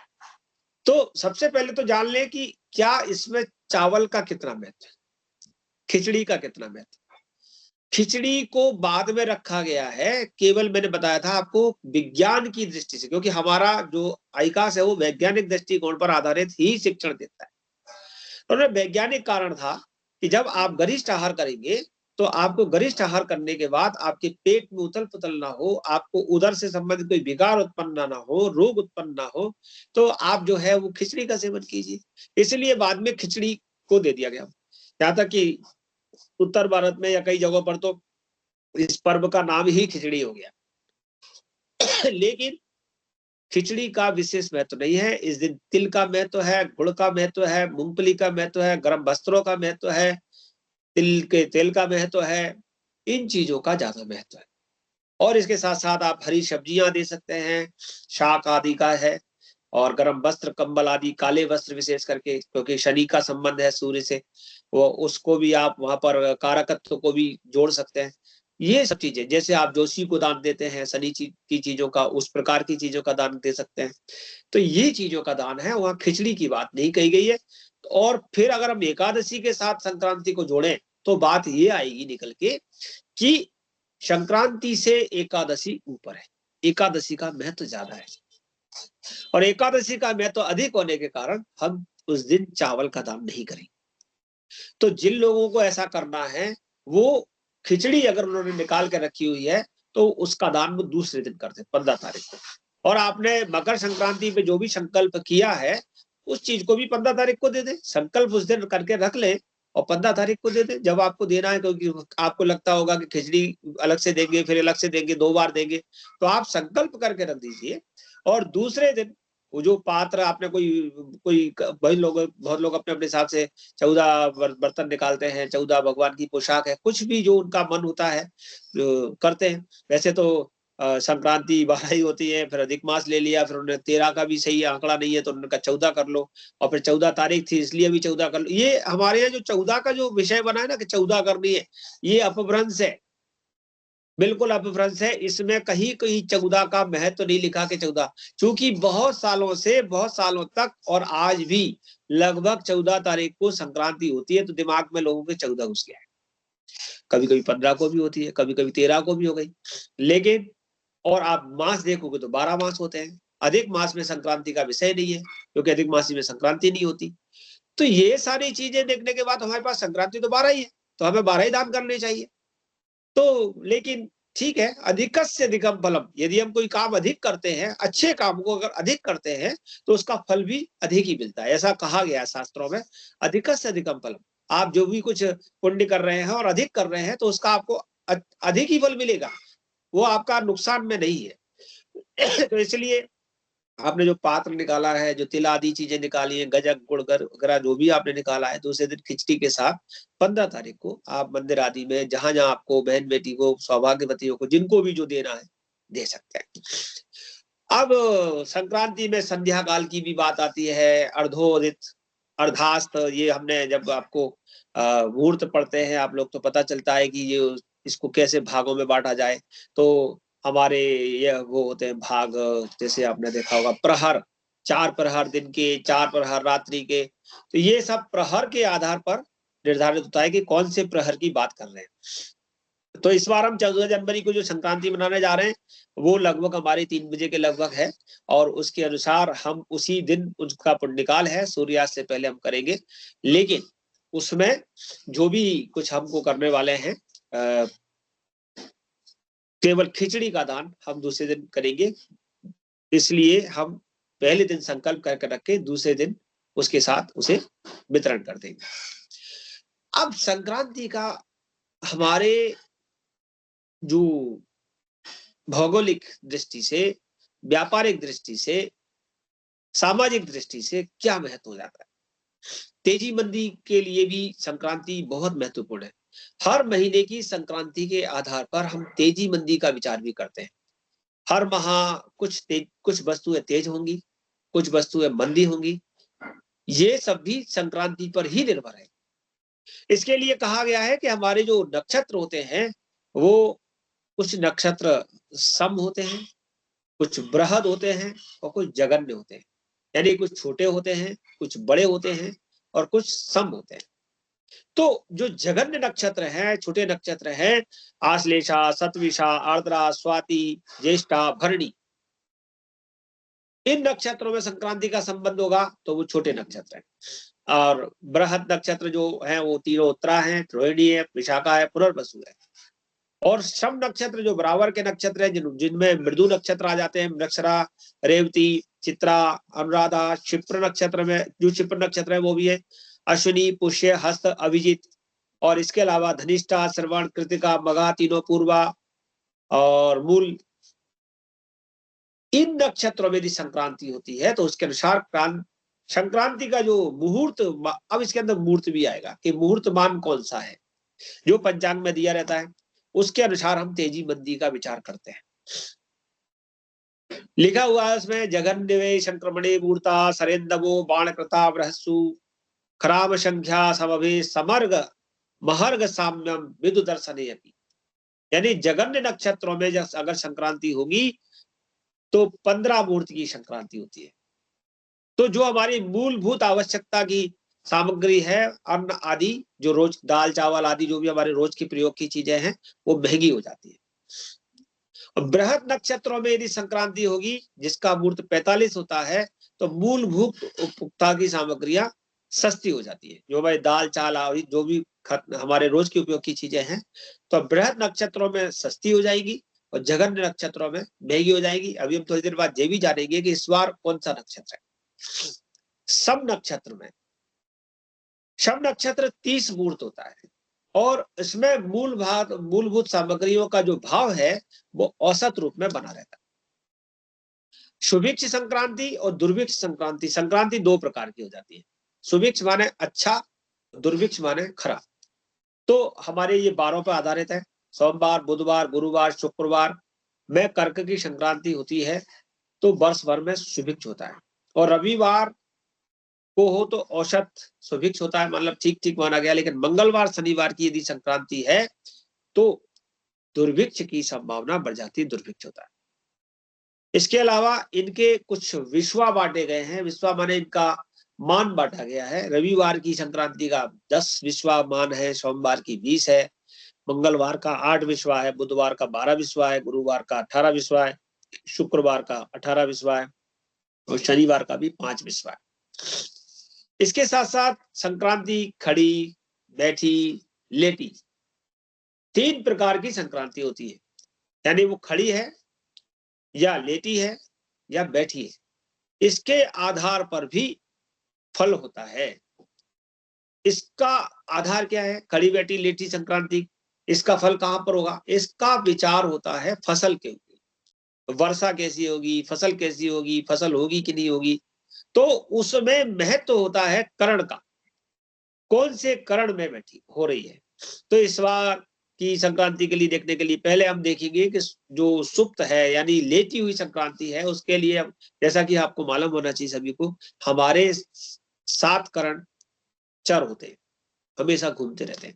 Speaker 1: तो सबसे पहले तो जान लें कि क्या इसमें चावल का कितना महत्व है, खिचड़ी का कितना महत्व। खिचड़ी को बाद में रखा गया है, केवल मैंने बताया था आपको विज्ञान की दृष्टि से, क्योंकि हमारा जो आईकास है वो वैज्ञानिक दृष्टिकोण पर आधारित ही शिक्षण देता है। और वैज्ञानिक कारण था कि जब आप गरिष्ठ आहार करेंगे तो आपको गरिष्ठ आहार करने के बाद आपके पेट में उथल पुथल ना हो, आपको उदर से संबंधित कोई विकार उत्पन्न ना हो, रोग उत्पन्न ना हो, तो आप जो है वो खिचड़ी का सेवन कीजिए। इसलिए बाद में खिचड़ी को दे दिया गया। यहाँ तक कि उत्तर भारत में या कई जगहों पर तो इस पर्व का नाम ही खिचड़ी हो गया। लेकिन खिचड़ी का विशेष महत्व नहीं है। इस दिन तिल का महत्व है, गुड़ का महत्व है, मूंगफली का महत्व है, गर्म वस्त्रों का महत्व है, तिल के तेल का महत्व है, इन चीजों का ज्यादा महत्व है। और इसके साथ साथ आप हरी सब्जियां दे सकते हैं, शाक आदि का है, और गर्म वस्त्र कंबल आदि काले वस्त्र विशेष करके, क्योंकि शनि का संबंध है सूर्य से, वो उसको भी आप वहां पर कारकत्व को भी जोड़ सकते हैं। ये सब चीजें जैसे आप जोशी को दान देते हैं शनि की चीजों का, उस प्रकार की चीजों का दान दे सकते हैं। तो ये चीजों का दान है, वहां खिचड़ी की बात नहीं कही गई है। और फिर अगर हम एकादशी के साथ संक्रांति को जोड़ें तो बात ये आएगी निकल के कि संक्रांति से एकादशी ऊपर है, एकादशी का महत्व ज्यादा है, और एकादशी का महत्व अधिक होने के कारण हम उस दिन चावल का दान नहीं करेंगे। तो जिन लोगों को ऐसा करना है वो खिचड़ी अगर उन्होंने निकाल के रखी हुई है तो उसका दान वो दूसरे दिन करते 15 तारीख को। और आपने मकर संक्रांति पे जो भी संकल्प किया है उस चीज को भी 15 तारीख को दे दे, संकल्प उस दिन करके रख ले और 15 तारीख को दे दे जब आपको देना है। क्योंकि आपको लगता होगा कि खिचड़ी अलग से देंगे फिर अलग से देंगे, 2 बार देंगे, तो आप संकल्प करके रख दीजिए। और दूसरे दिन वो जो पात्र आपने कोई बहुत लोग अपने अपने हिसाब से 14 बर्तन निकालते हैं, 14 भगवान की पोशाक है, कुछ भी जो उनका मन होता है करते हैं। वैसे तो संक्रांति 12 ही होती है, फिर अधिक मास ले लिया, फिर उन्होंने 13 का भी सही आंकड़ा नहीं है तो उन्होंने कहा 14 कर लो, और फिर 14 तारीख थी इसलिए भी 14 कर लो। ये हमारे यहाँ जो 14 का जो विषय बना है ना कि 14 करनी है, ये अपभ्रंश है, बिल्कुल अपभ्रंश है। इसमें कहीं कहीं 14 का महत्व नहीं लिखा कि 14, चूंकि बहुत सालों तक और आज भी लगभग 14 तारीख को संक्रांति होती है, तो दिमाग में लोगों के 14 घुस गया है। कभी कभी 15 को भी होती है, कभी कभी 13 को भी हो गई, लेकिन और आप मास देखोगे तो 12 मास होते हैं। अधिक मास में संक्रांति का विषय नहीं है क्योंकि अधिक मासी में संक्रांति नहीं होती। तो ये सारी चीजें देखने के बाद हमारे पास संक्रांति तो 12 ही है, तो हमें 12 ही दान करने चाहिए। तो लेकिन ठीक है, अधिकस्य अधिकम फलम, यदि हम कोई काम अधिक करते हैं, अच्छे काम को अगर अधिक करते हैं तो उसका फल भी अधिक ही मिलता है, ऐसा कहा गया है शास्त्रों में। अधिकस्य अधिकम फलम, आप जो भी कुछ पुण्य कर रहे हैं और अधिक कर रहे हैं तो उसका आपको अधिक ही फल मिलेगा, वो आपका नुकसान में नहीं है। तो इसलिए आपने जो पात्र निकाला है, जो तिल आदि चीजें निकाली है, गजक गुड़ वगैरह जो भी आपने निकाला है, दूसरे दिन खिचड़ी के साथ 15 तारीख को आप मंदिर आदि में जहां जहां आपको बहन बेटी को, सौभाग्यवतियों को, जिनको भी जो देना है दे सकते हैं। अब संक्रांति में संध्या काल की भी बात आती है, अर्धोदित अर्धास्त, ये हमने जब आपको मुहूर्त पढ़ते हैं आप लोग तो पता चलता है कि ये इसको कैसे भागों में बांटा जाए। तो हमारे ये वो होते हैं भाग, जैसे आपने देखा होगा प्रहर, 4 प्रहर दिन के, 4 प्रहर रात्रि के। तो ये सब प्रहर के आधार पर निर्धारित होता है कि कौन से प्रहर की बात कर रहे हैं। तो इस बार हम 14 जनवरी को जो संक्रांति मनाने जा रहे हैं वो लगभग हमारे 3 बजे के लगभग है, और उसके अनुसार हम उसी दिन उसका पुण्यकाल है, सूर्यास्त से पहले हम करेंगे। लेकिन उसमें जो भी कुछ हमको करने वाले हैं, केवल खिचड़ी का दान हम दूसरे दिन करेंगे, इसलिए हम पहले दिन संकल्प करके रखे, दूसरे दिन उसके साथ उसे वितरण कर देंगे। अब संक्रांति का हमारे जो भौगोलिक दृष्टि से, व्यापारिक दृष्टि से, सामाजिक दृष्टि से क्या महत्व हो जाता है। तेजी मंदी के लिए भी संक्रांति बहुत महत्वपूर्ण है। हर महीने की संक्रांति के आधार पर हम तेजी मंदी का विचार भी करते हैं। हर माह कुछ वस्तुएं तेज होंगी, कुछ वस्तुएं मंदी होंगी, ये सब भी संक्रांति पर ही निर्भर है। इसके लिए कहा गया है कि हमारे जो नक्षत्र होते हैं वो कुछ नक्षत्र सम होते हैं, कुछ बृहद होते हैं और कुछ जघन्य होते हैं, यानी कुछ छोटे होते हैं, कुछ बड़े होते हैं और कुछ सम होते हैं। तो जो जघन्य नक्षत्र हैं, छोटे नक्षत्र हैं, आश्लेषा, शतभिषा, आर्द्रा, स्वाति, ज्येष्ठा, भरणी, इन नक्षत्रों में संक्रांति का संबंध होगा तो वो छोटे नक्षत्र हैं। और बृहद नक्षत्र जो है वो तीनों उत्तरा है, रोहिणी है, विशाखा है, पुनर्वसु है। और सम नक्षत्र जो बराबर के नक्षत्र हैं, जिनमें मृदु नक्षत्र आ जाते हैं, मृगशिरा, रेवती, चित्रा, अनुराधा। क्षिप्र नक्षत्र में जो क्षिप्र नक्षत्र है वो भी है अश्विनी, पुष्य, हस्त, अभिजीत। और इसके अलावा धनिष्ठा, श्रवण, कृतिका, मघा, तीनों पूर्वा और मूल। इन नक्षत्रों में यदि संक्रांति होती है तो उसके अनुसार संक्रांति का जो मुहूर्त, अब इसके अंदर मुहूर्त भी आएगा कि मुहूर्त मान कौन सा है, जो पंचांग में दिया रहता है उसके अनुसार हम तेजी मंदी का विचार करते हैं। लिखा हुआ है उसमें, जघन्य संक्रमणे मूर्ता सरेंदवो बाणकृता बृहस्सु खराम संख्या समभे समर्ग महर्ग साम्यम विदु दर्शने अपि। यानी जघन्य नक्षत्रों में अगर संक्रांति होगी तो 15 मुहूर्त की संक्रांति होती है। तो जो हमारी मूलभूत आवश्यकता की सामग्री है, अन्न आदि, जो रोज दाल चावल आदि जो भी हमारे रोज की प्रयोग की चीजें हैं, वो महंगी हो जाती है। बृहद नक्षत्रों में यदि संक्रांति होगी जिसका मुहूर्त 45 होता है तो मूलभूत उपभोक्ता की सामग्रियां सस्ती हो जाती है, जो भाई दाल चावल आदि जो भी हमारे रोज के उपयोग की चीजें हैं, तो बृहद नक्षत्रों में सस्ती हो जाएगी और जघन्य नक्षत्रों में महंगी हो जाएगी। अभी हम थोड़ी देर बाद ये भी जानेंगे कि इस बार कौन सा नक्षत्र है। सम नक्षत्र में, सम नक्षत्र 30 मुहूर्त होता है और इसमें मूलभूत सामग्रियों का जो भाव है वो औसत रूप में बना रहता है। शुभिक्ष संक्रांति और दुर्भिक्ष संक्रांति, संक्रांति 2 प्रकार की हो जाती है। शुभिक्ष माने अच्छा, दुर्भिक्ष माने खराब। तो हमारे ये बारों पर आधारित है। सोमवार, बुधवार, गुरुवार, शुक्रवार में कर्क की संक्रांति होती है तो वर्ष भर में शुभिक्ष होता है, और रविवार को हो तो औसत शुभिक्ष होता है, मतलब ठीक ठीक माना गया। लेकिन मंगलवार, शनिवार की यदि संक्रांति है तो दुर्भिक्ष की संभावना बढ़ जाती है, दुर्भिक्ष होता है। इसके अलावा इनके कुछ विश्वा बांटे गए हैं। विश्वा माने इनका मान बांटा गया है। रविवार की संक्रांति का 10 विश्वा मान है, सोमवार की 20 है, मंगलवार का 8 विश्वा है, बुधवार का 12 विश्वा है, गुरुवार का 18 विश्वा है, शुक्रवार का 18 विश्वा है और शनिवार का भी 5 विश्वा है। इसके साथ साथ संक्रांति खड़ी, बैठी, लेटी, 3 प्रकार की संक्रांति होती है। यानी वो खड़ी है या लेटी है या बैठी है, इसके आधार पर भी फल होता है। इसका आधार क्या है? खड़ी बैठी लेटी संक्रांति, इसका फल कहां पर होगा? इसका विचार होता है फसल के ऊपर। वर्षा कैसी होगी, फसल कैसी होगी, फसल होगी कि नहीं होगी, तो उसमें महत्व होता है करण का, कौन से करण में बैठी हो रही है। तो इस बार की संक्रांति के लिए देखने के लिए पहले हम देखेंगे कि जो सुप्त है यानी लेटी हुई संक्रांति है, उसके लिए जैसा कि आपको मालूम होना चाहिए सभी को, हमारे 7 करण चर होते हैं, हमेशा घूमते रहते हैं,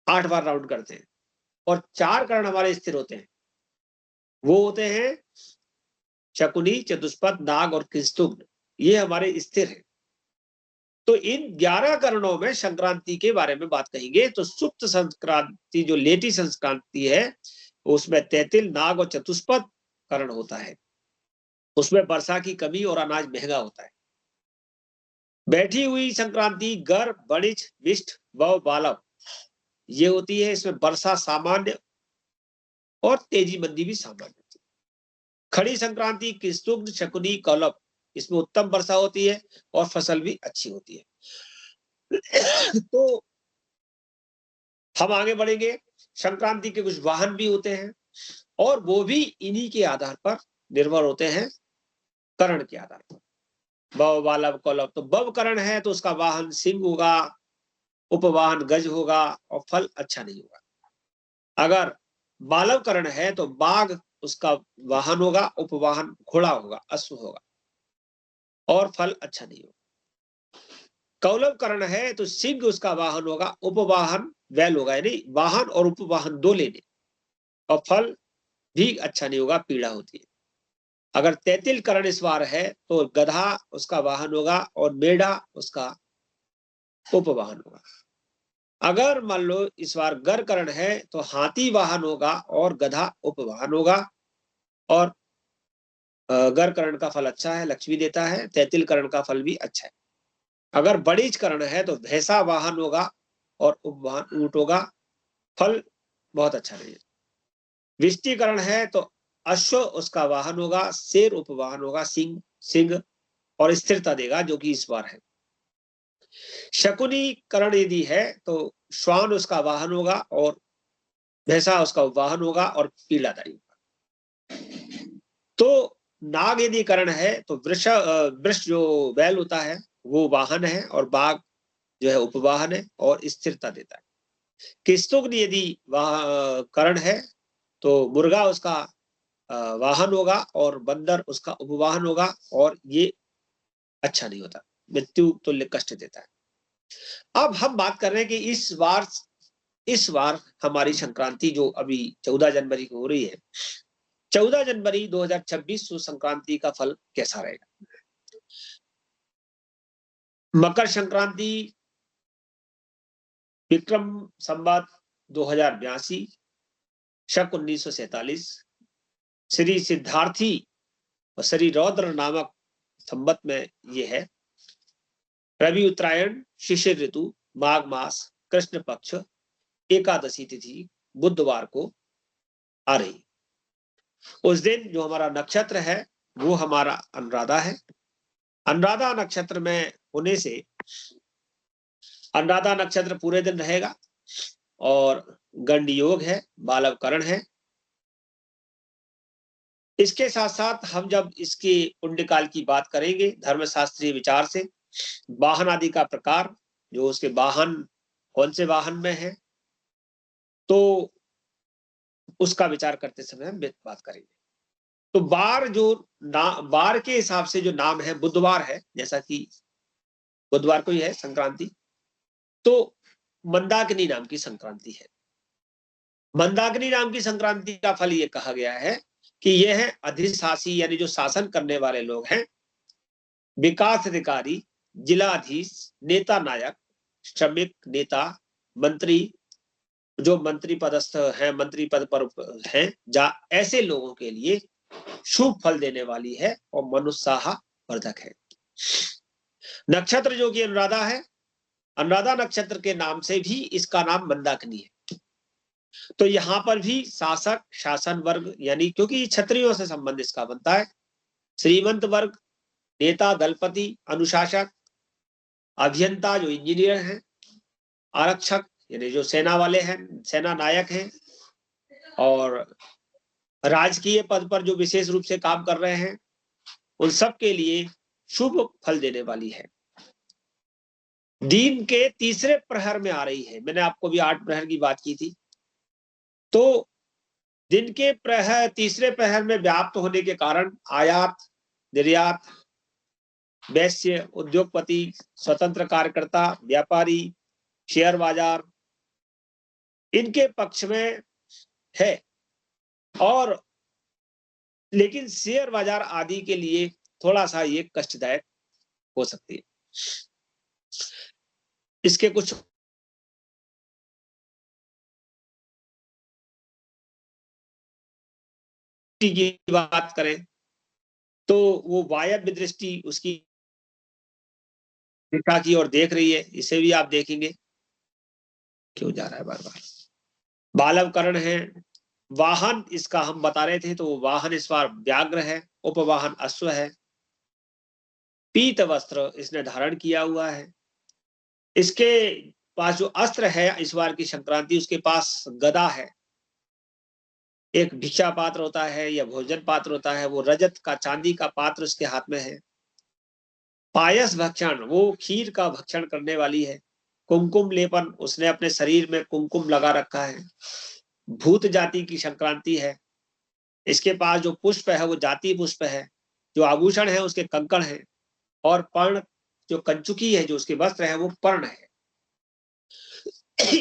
Speaker 1: 8 बार राउंड करते हैं, और 4 करण हमारे स्थिर होते हैं। वो होते हैं शकुनी, चतुष्पद, नाग और कृष्णुग्न, ये हमारे स्थिर है। तो इन 11 करणों में संक्रांति के बारे में बात कहेंगे। तो सुप्त संक्रांति जो लेटी संक्रांति है, उसमें तैतिल, नाग और चतुष्पद करण होता है। उसमें वर्षा की कमी और अनाज महंगा होता है। बैठी हुई संक्रांति गर, बणिज, विष्ट व बालव, ये होती है। इसमें वर्षा सामान्य और तेजी मंदी भी सामान्य होती है। खड़ी संक्रांति कृष्णुग्न, शकुनी, कौलव, इसमें उत्तम वर्षा होती है और फसल भी अच्छी होती है। तो हम आगे बढ़ेंगे। संक्रांति के कुछ वाहन भी होते हैं और वो भी इन्हीं के आधार पर निर्भर होते हैं, करण के आधार पर। बव, बालव, कौलव। तो बव करण है तो उसका वाहन सिंह होगा, उपवाहन गज होगा और फल अच्छा नहीं होगा। अगर बालव करण है तो बाघ उसका वाहन होगा, उपवाहन घोड़ा होगा, अश्व होगा और फल अच्छा नहीं होगा। कौलव करण है तो सिंह उसका वाहन होगा, उपवाहन बैल होगा, यानी वाहन और उपवाहन दो लेने, और फल भी अच्छा नहीं होगा, पीड़ा होती है। अगर तैतिल करण इस बार है तो गधा उसका वाहन होगा और मेढ़ा उसका उपवाहन होगा। अगर मान लो इस बार गर करण है तो हाथी वाहन होगा और गधा उपवाहन होगा, और गर करण का फल अच्छा है, लक्ष्मी देता है। तैतिल करण का फल भी अच्छा है। अगर बड़ीज करण है तो भैंसा वाहन होगा और उपवाहन ऊंट होगा, फल बहुत अच्छा नहीं है। विष्टिकरण है तो अश्व उसका वाहन होगा, शेर उपवाहन होगा, सिंह और स्थिरता देगा, जो कि इस बार है। शकुनी करण यदि है तो श्वान उसका वाहन होगा और भैंसा उसका वाहन होगा और पीलादारी होगा। तो नाग यदि करण है तो वृष जो बैल होता है वो वाहन है, और बाघ जो है उपवाहन है और स्थिरता देता है। किस्तुग्न यदि करण है तो मुर्गा उसका वाहन होगा और बंदर उसका उपवाहन होगा, और ये अच्छा नहीं होता, मृत्यु तुल्य कष्ट देता है। अब हम बात कर रहे हैं कि इस बार हमारी संक्रांति जो अभी 14 जनवरी को हो रही है, 14 जनवरी 2026 संक्रांति का फल कैसा रहेगा। मकर संक्रांति विक्रम संवत 2082, शक 1947, श्री सिद्धार्थी और श्री रौद्र नामक संवत में ये है। रवि उत्तरायण, शिशिर ऋतु, माघ मास, कृष्ण पक्ष, एकादशी तिथि बुधवार को आ रही। उस दिन जो हमारा नक्षत्र है वो हमारा अनुराधा है। अनुराधा नक्षत्र में होने से अनुराधा नक्षत्र पूरे दिन रहेगा और गंड योग है, बालव करण है। इसके साथ साथ हम जब इसके पुण्यकाल की बात करेंगे धर्मशास्त्रीय विचार से, वाहन आदि का प्रकार, जो उसके वाहन कौन से वाहन में है, तो उसका विचार करते समय हम बात करेंगे। तो बार के हिसाब से जो नाम है बुधवार है, जैसा कि बुधवार को ही है संक्रांति, तो मंदाकिनी नाम की संक्रांति है। मंदाकिनी नाम की संक्रांति का फल ये कहा गया है कि यह है अधिशासी, यानी जो शासन करने वाले लोग हैं, विकास अधिकारी, जिलाधीश, नेता नायक, श्रमिक नेता, मंत्री, जो मंत्री पदस्थ हैं, मंत्री पद पर हैं, ऐसे लोगों के लिए शुभ फल देने वाली है और मनुष्याह वर्धक है। नक्षत्र जो कि अनुराधा है, अनुराधा नक्षत्र के नाम से भी इसका नाम मंदाकिनी है। तो यहां पर भी शासक, शासन वर्ग, यानी क्योंकि क्षत्रियों से संबंध इसका बनता है, श्रीमंत वर्ग, नेता, दलपति, अनुशासक, अभियंता जो इंजीनियर हैं, आरक्षक यानी जो सेना वाले हैं, सेना नायक हैं, और राजकीय पद पर जो विशेष रूप से काम कर रहे हैं, उन सब के लिए शुभ फल देने वाली है। दिन के तीसरे प्रहर में आ रही है। मैंने आपको भी 8 प्रहर की बात की थी। तो दिन के तीसरे प्रहर में व्याप्त होने के कारण आयात, निर्यात, वैश्य, उद्योगपति, स्वतंत्र कार्यकर्ता, व्यापारी, शेयर बाजार, इनके पक्ष में है। और लेकिन शेयर बाजार आदि के लिए थोड़ा सा ये कष्टदायक हो सकती है। इसके कुछ की बात करें तो वो वायव्य दृष्टि उसकी दिशा की ओर देख रही है, इसे भी आप देखेंगे। क्यों जा रहा है बार बार? बालवकरण है, वाहन इसका हम बता रहे थे, तो वाहन इस बार व्याघ्र है, उपवाहन अश्व है, पीत वस्त्र इसने धारण किया हुआ है। इसके पास जो अस्त्र है इस बार की संक्रांति, उसके पास गदा है। एक भिक्षा पात्र होता है या भोजन पात्र होता है, वो रजत का, चांदी का पात्र उसके हाथ में है। पायस भक्षण, वो खीर का भक्षण करने वाली है। कुमकुम लेपन, उसने अपने शरीर में कुमकुम लगा रखा है। भूत जाति की संक्रांति है। इसके पास जो पुष्प है वो जाति पुष्प है। जो आभूषण है उसके कंकण है, और पर्ण जो कंचुकी है, जो उसके वस्त्र है, वो पर्ण है।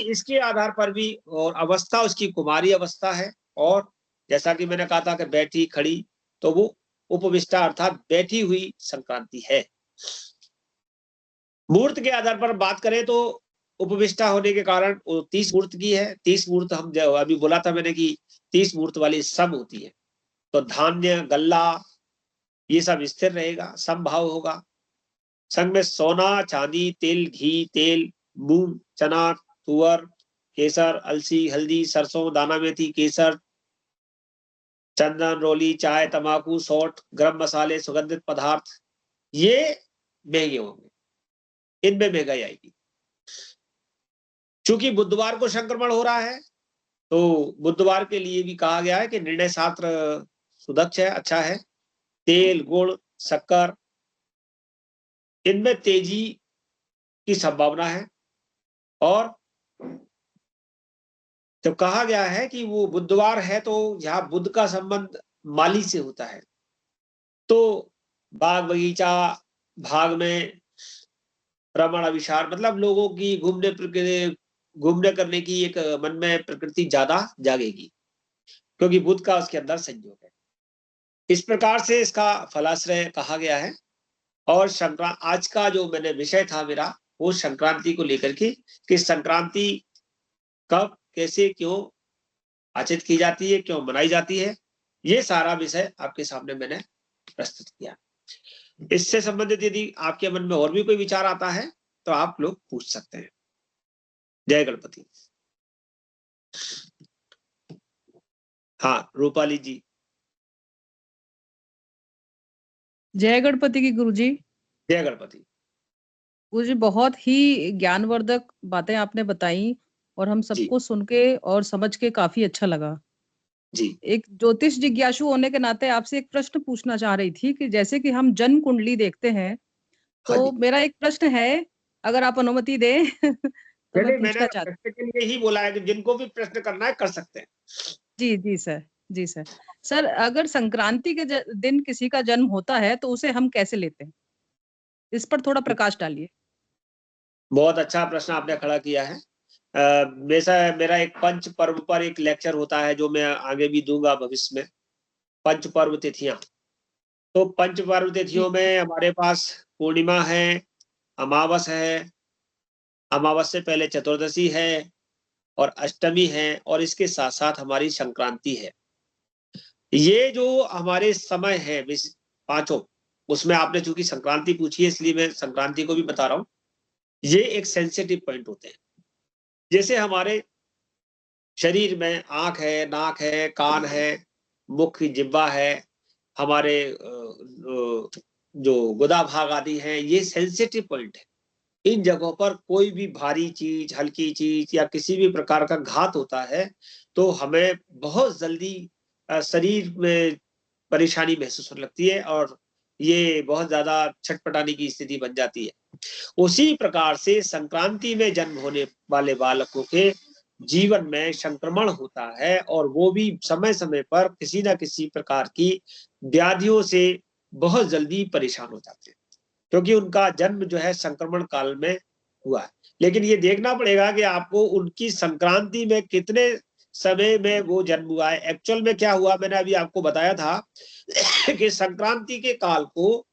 Speaker 1: इसके आधार पर भी, और अवस्था उसकी कुमारी अवस्था है, और जैसा कि मैंने कहा था कि बैठी खड़ी, तो वो उपविष्टा अर्थात बैठी हुई संक्रांति है। मूर्त के आधार पर बात करें तो उपविष्टा होने के कारण वो 30 मूर्त की है। 30 मूर्त हम अभी बोला था मैंने कि 30 मूर्त वाली सम होती है। तो धान्य, गल्ला, ये सब स्थिर रहेगा, समभाव होगा। संग में सोना, चांदी, तिल, घी, तेल, मूंग, चना, तुअर, केसर, अलसी, हल्दी, सरसों, दाना मेथी, केसर, चंदन, रोली, चाय, तंबाकू, सौंठ, गरम मसाले, सुगंधित पदार्थ, ये महंगे होंगे, इनमें महंगाई आएगी। चूंकि बुधवार को संक्रमण हो रहा है, तो बुधवार के लिए भी कहा गया है कि निर्णय शास्त्र सुदक्ष है, अच्छा है। तेल, गुड़, शक्कर, इनमें तेजी की संभावना है। और जब कहा गया है कि वो बुधवार है, तो यहाँ बुध का संबंध माली से होता है, तो बाग बगीचा, भाग में भ्रमण, अभिसार, मतलब लोगों की घूमने करने की एक मन में प्रकृति ज्यादा जागेगी, क्योंकि बुध का उसके अंदर संयोग है। इस प्रकार से इसका फलाश्रय कहा गया है। और आज का जो मैंने विषय था मेरा, वो संक्रांति को लेकर के, कि संक्रांति कब, कैसे, क्यों आचरित की जाती है, क्यों मनाई जाती है, ये सारा विषय आपके सामने मैंने प्रस्तुत किया। इससे संबंधित यदि आपके मन में और भी कोई विचार आता है तो आप लोग पूछ सकते हैं। जय गणपति। हाँ, रूपाली जी।
Speaker 5: जय गणपति की गुरुजी।
Speaker 1: जय गणपति।
Speaker 5: गुरुजी, बहुत ही ज्ञानवर्धक बातें आपने बताई, और हम सबको सुन के और समझ के काफी अच्छा लगा
Speaker 1: जी।
Speaker 5: एक ज्योतिष जिज्ञासु होने के नाते आपसे एक प्रश्न पूछना चाह रही थी कि जैसे कि हम जन्म कुंडली देखते हैं, तो मेरा एक प्रश्न है, अगर आप अनुमति दें तो मैं पूछना चाहती हूँ।
Speaker 1: प्रश्न के लिए ही बोला है कि जिनको भी प्रश्न करना है कर सकते हैं।
Speaker 5: जी जी सर, जी सर। सर, अगर संक्रांति के दिन किसी का जन्म होता है तो उसे हम कैसे लेते हैं? इस पर थोड़ा प्रकाश डालिए।
Speaker 1: बहुत अच्छा प्रश्न आपने खड़ा किया है। मेरा एक पंच पर्व पर एक लेक्चर होता है, जो मैं आगे भी दूंगा भविष्य में। पंच पर्व तिथियां, तो पंच पर्व तिथियों में हमारे पास पूर्णिमा है, अमावस है, अमावस से पहले चतुर्दशी है, और अष्टमी है, और इसके साथ साथ हमारी संक्रांति है। ये जो हमारे समय है पांचों, उसमें आपने चूंकि संक्रांति पूछी है, इसलिए मैं संक्रांति को भी बता रहा हूँ। ये एक सेंसिटिव पॉइंट होते हैं। जैसे हमारे शरीर में आंख है, नाक है, कान है, मुख, जिह्वा है, हमारे जो गुदा भाग आदि हैं, ये सेंसिटिव पॉइंट है। इन जगहों पर कोई भी भारी चीज, हल्की चीज या किसी भी प्रकार का घात होता है, तो हमें बहुत जल्दी शरीर में परेशानी महसूस होने लगती है, और ये बहुत ज्यादा छटपटाने की स्थिति बन जाती है। उसी प्रकार से संक्रांति में जन्म होने वाले बालकों के जीवन में संक्रमण होता है, और वो भी समय समय पर किसी न किसी प्रकार की व्याधियों से बहुत जल्दी परेशान हो जाते हैं, क्योंकि उनका जन्म जो है संक्रमण काल में हुआ है। लेकिन ये देखना पड़ेगा कि आपको उनकी संक्रांति में कितने समय में वो जन्म हुआ है। एक्चुअल में क्या हुआ, मैंने अभी आपको बताया था कि संक्रांति के काल को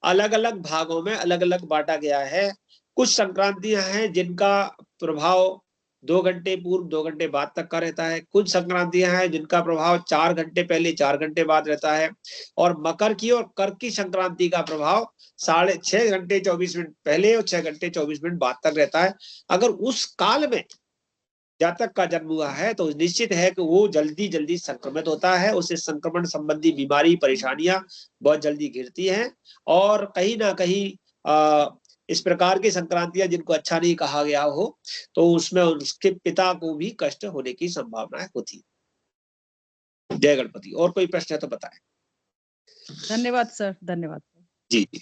Speaker 1: अलग अलग भागों में अलग अलग बांटा गया है। कुछ संक्रांतियां हैं जिनका प्रभाव 2 घंटे पूर्व 2 घंटे बाद तक का रहता है। कुछ संक्रांतियां हैं जिनका प्रभाव 4 घंटे पहले 4 घंटे बाद रहता है। और मकर की और कर्क की संक्रांति का प्रभाव 6.5 घंटे 24 मिनट पहले और 6 घंटे 24 मिनट बाद तक रहता है। अगर उस काल में जातक का जन्म हुआ है तो निश्चित है कि वो जल्दी जल्दी संक्रमित होता है, उसे संक्रमण संबंधी बीमारी परेशानियां बहुत जल्दी घिरती हैं। और कहीं ना कहीं इस प्रकार की संक्रांतियां जिनको अच्छा नहीं कहा गया हो तो उसमें उसके पिता को भी कष्ट होने की संभावना होती है। जय गणपति। और कोई प्रश्न है तो बताएं।
Speaker 5: धन्यवाद सर, धन्यवाद।
Speaker 1: जी जी,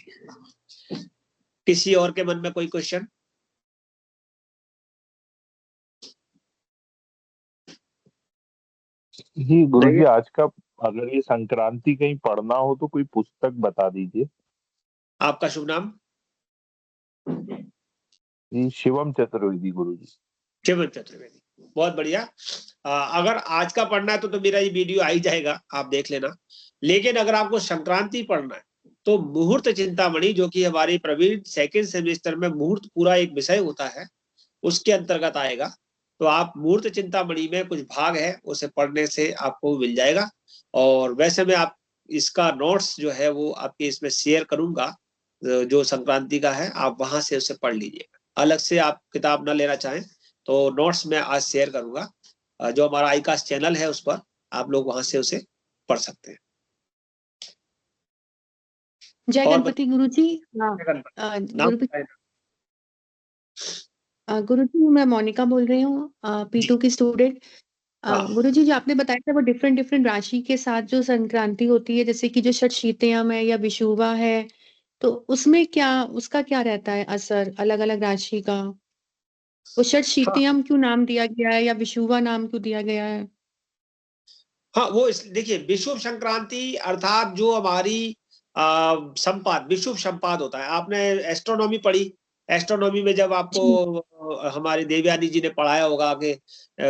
Speaker 1: किसी और के मन में कोई क्वेश्चन?
Speaker 4: जी गुरुजी, आज का अगर ये संक्रांति कहीं पढ़ना हो तो कोई पुस्तक बता दीजिए।
Speaker 1: आपका शुभ नाम?
Speaker 4: जी शिवम चतुर्वेदी गुरुजी।
Speaker 1: शिवम चतुर्वेदी, बहुत बढ़िया। अगर आज का पढ़ना है तो मेरा ये वीडियो आ ही जाएगा, आप देख लेना। लेकिन अगर आपको संक्रांति पढ़ना है तो मुहूर्त चिंतामणि, जो कि हमारे प्रवीण सेकंड सेमेस्टर में मुहूर्त पूरा एक विषय होता है, उसके अंतर्गत आएगा। तो आप मुहूर्त चिंतामणि में कुछ भाग है उसे पढ़ने से आपको मिल जाएगा। और वैसे मैं आप इसका नोट्स जो है वो आपके इसमें शेयर करूंगा, जो संक्रांति का है, आप वहां से उसे पढ़ लीजिएगा। अलग से आप किताब ना लेना चाहें तो नोट्स में आज शेयर करूंगा, जो हमारा आईकास चैनल है उस पर आप लोग वहां से उसे पढ़ सकते हैं।
Speaker 2: जय
Speaker 1: और
Speaker 2: गणपति गुरुजी।
Speaker 1: नाम बताएं।
Speaker 2: गुरुजी मैं मोनिका बोल रही हूँ, P2 की स्टूडेंट।
Speaker 1: हाँ।
Speaker 2: गुरुजी जो आपने बताया था वो डिफरेंट डिफरेंट राशि के साथ जो संक्रांति होती है, जैसे कि जो षटशीतयम है या विषुवा है, तो उसमें क्या उसका क्या रहता है असर अलग अलग राशि का? वो षटशीतयम क्यों नाम दिया गया है या विषुवा नाम क्यों दिया गया है?
Speaker 1: हाँ, वो देखिए, विषुव संक्रांति अर्थात जो हमारी संपाद, विषुव संपाद होता है। आपने एस्ट्रोनॉमी पढ़ी, एस्ट्रोनॉमी में जब आपको हमारे देवयानी जी ने पढ़ाया होगा कि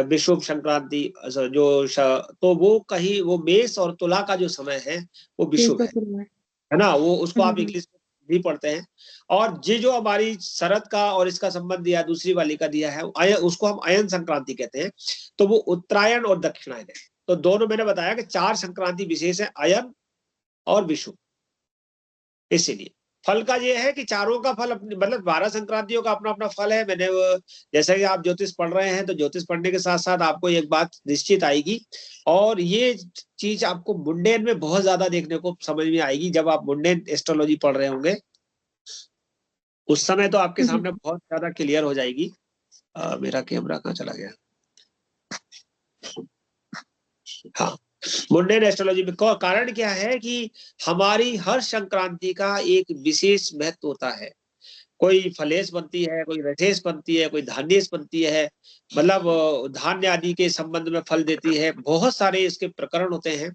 Speaker 1: विषुव संक्रांति तो वो कहीं वो मेष और तुला का जो समय है वो विषुव है ना। वो उसको आप इंग्लिश में भी पढ़ते हैं। और ये जो हमारी शरद का और इसका संबंध दिया दूसरी वाली का दिया है, उसको हम अयन संक्रांति कहते हैं। तो वो उत्तरायण और दक्षिणायन है। तो दोनों मैंने बताया कि 4 संक्रांति विशेष है, अयन और विषुव। इसीलिए फल का ये है कि चारों का फल मतलब 12 संक्रांतियों का अपना अपना फल है। मैंने जैसे कि आप ज्योतिष पढ़ रहे हैं तो ज्योतिष पढ़ने के साथ साथ आपको एक बात निश्चित आएगी, और ये चीज आपको मुंडेन में बहुत ज्यादा देखने को समझ में आएगी। जब आप मुंडेन एस्ट्रोलॉजी पढ़ रहे होंगे उस समय तो आपके सामने बहुत ज्यादा क्लियर हो जाएगी। मेरा कैमरा कहाँ चला गया? हाँ, मुंडेन एस्ट्रोलॉजी में कारण क्या है कि हमारी हर संक्रांति का एक विशेष महत्व होता है। कोई फलेश बनती है, कोई रसेश बनती है, कोई धान्येश बनती है, मतलब धान्य आदि के संबंध में फल देती है। बहुत सारे इसके प्रकरण होते हैं।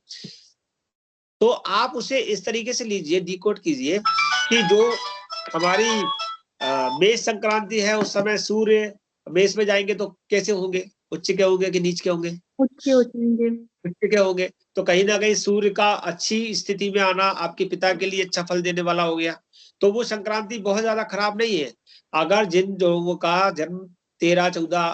Speaker 1: तो आप उसे इस तरीके से लीजिए, डिकोड कीजिए कि जो हमारी मेष संक्रांति है उस समय सूर्य मेष में जाएंगे तो कैसे होंगे? उच्च के होंगे कि नीच के होंगे? उच्च के होंगे। तो कहीं ना कहीं सूर्य का अच्छी स्थिति में आना आपके पिता के लिए अच्छा फल देने वाला हो गया। तो वो संक्रांति बहुत ज्यादा खराब नहीं है। अगर जिन लोगों का जन्म 13-14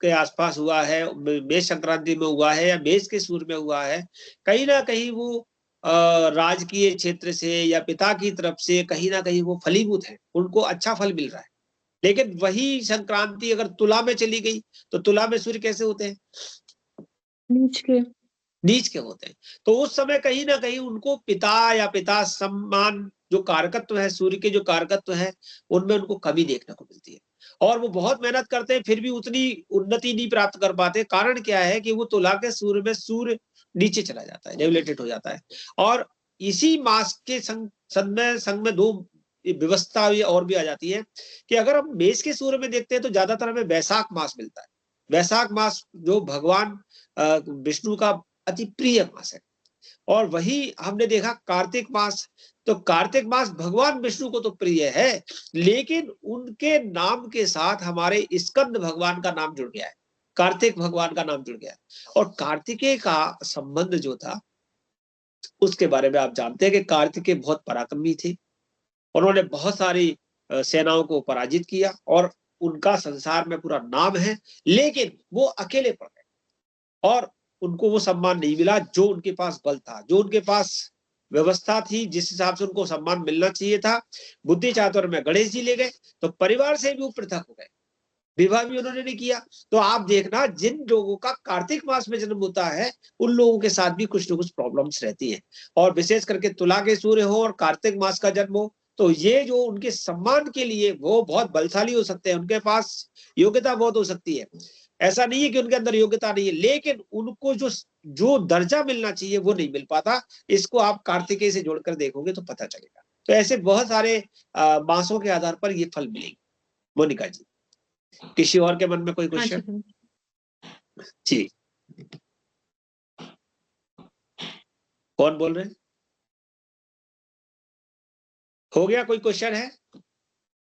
Speaker 1: के आसपास हुआ है, मेष संक्रांति में हुआ है या मेष के सूर्य में हुआ है, कहीं ना कहीं वो राजकीय क्षेत्र से या पिता की तरफ से कहीं ना कहीं वो फलीभूत है, उनको अच्छा फल मिल रहा है। लेकिन वही संक्रांति अगर तुला में चली गई तो तुला में सूर्य कैसे होते हैं? नीच के होते हैं। तो उस समय कहीं ना कहीं उनको पिता या पिता सम्मान जो कारकत्व है, सूर्य के जो कारकत्व है, उनमें उनको कमी देखने को मिलती है। और वो बहुत मेहनत करते हैं फिर भी उतनी उन्नति नहीं प्राप्त कर पाते। कारण क्या है कि वो तुला के सूर्य में सूर्य नीचे चला जाता है, रेगुलेटेड हो जाता है। और इसी मास के संग में 2 व्यवस्था और भी आ जाती है कि अगर हम मेष के सूर्य में देखते हैं तो ज्यादातर हमें वैशाख मास मिलता है। वैशाख मास जो भगवान विष्णु का अति प्रिय मास है। और वही हमने देखा कार्तिक मास, तो कार्तिक मास भगवान विष्णु को तो प्रिय है, लेकिन उनके नाम के साथ हमारे स्कंद भगवान का नाम जुड़ गया है। कार्तिक भगवान का नाम जुड़ गया। और कार्तिकेय का संबंध जो था उसके बारे में आप जानते हैं कि कार्तिकेय बहुत पराक्रमी थे, उन्होंने बहुत सारी सेनाओं को पराजित किया और उनका संसार में पूरा नाम है, लेकिन वो अकेले पड़ गए और उनको वो सम्मान नहीं मिला जो उनके पास बल था, जो उनके पास व्यवस्था थी, जिस हिसाब से उनको सम्मान मिलना चाहिए था। बुद्धि चातुर्य में गणेश जी ले गए, तो परिवार से भी वो पृथक हो गए, विवाह भी उन्होंने नहीं किया। तो आप देखना, जिन लोगों का कार्तिक मास में जन्म होता है उन लोगों के साथ भी कुछ न कुछ प्रॉब्लम्स रहती हैं, और विशेष करके तुला के सूर्य हो और कार्तिक मास का जन्म हो, तो ये जो उनके सम्मान के लिए वो बहुत बलशाली हो सकते हैं, उनके पास योग्यता बहुत हो सकती है। ऐसा नहीं है कि उनके अंदर योग्यता नहीं है, लेकिन उनको जो जो दर्जा मिलना चाहिए वो नहीं मिल पाता। इसको आप कार्तिकेय से जोड़कर देखोगे तो पता चलेगा। तो ऐसे बहुत सारे मासों के आधार पर ये फल मिलेंगे। मोनिका जी, किसी और के मन में कोई
Speaker 2: हाँ जी
Speaker 1: क्वेश्चन? जी, कौन बोल रहे हैं? हो गया, कोई क्वेश्चन है?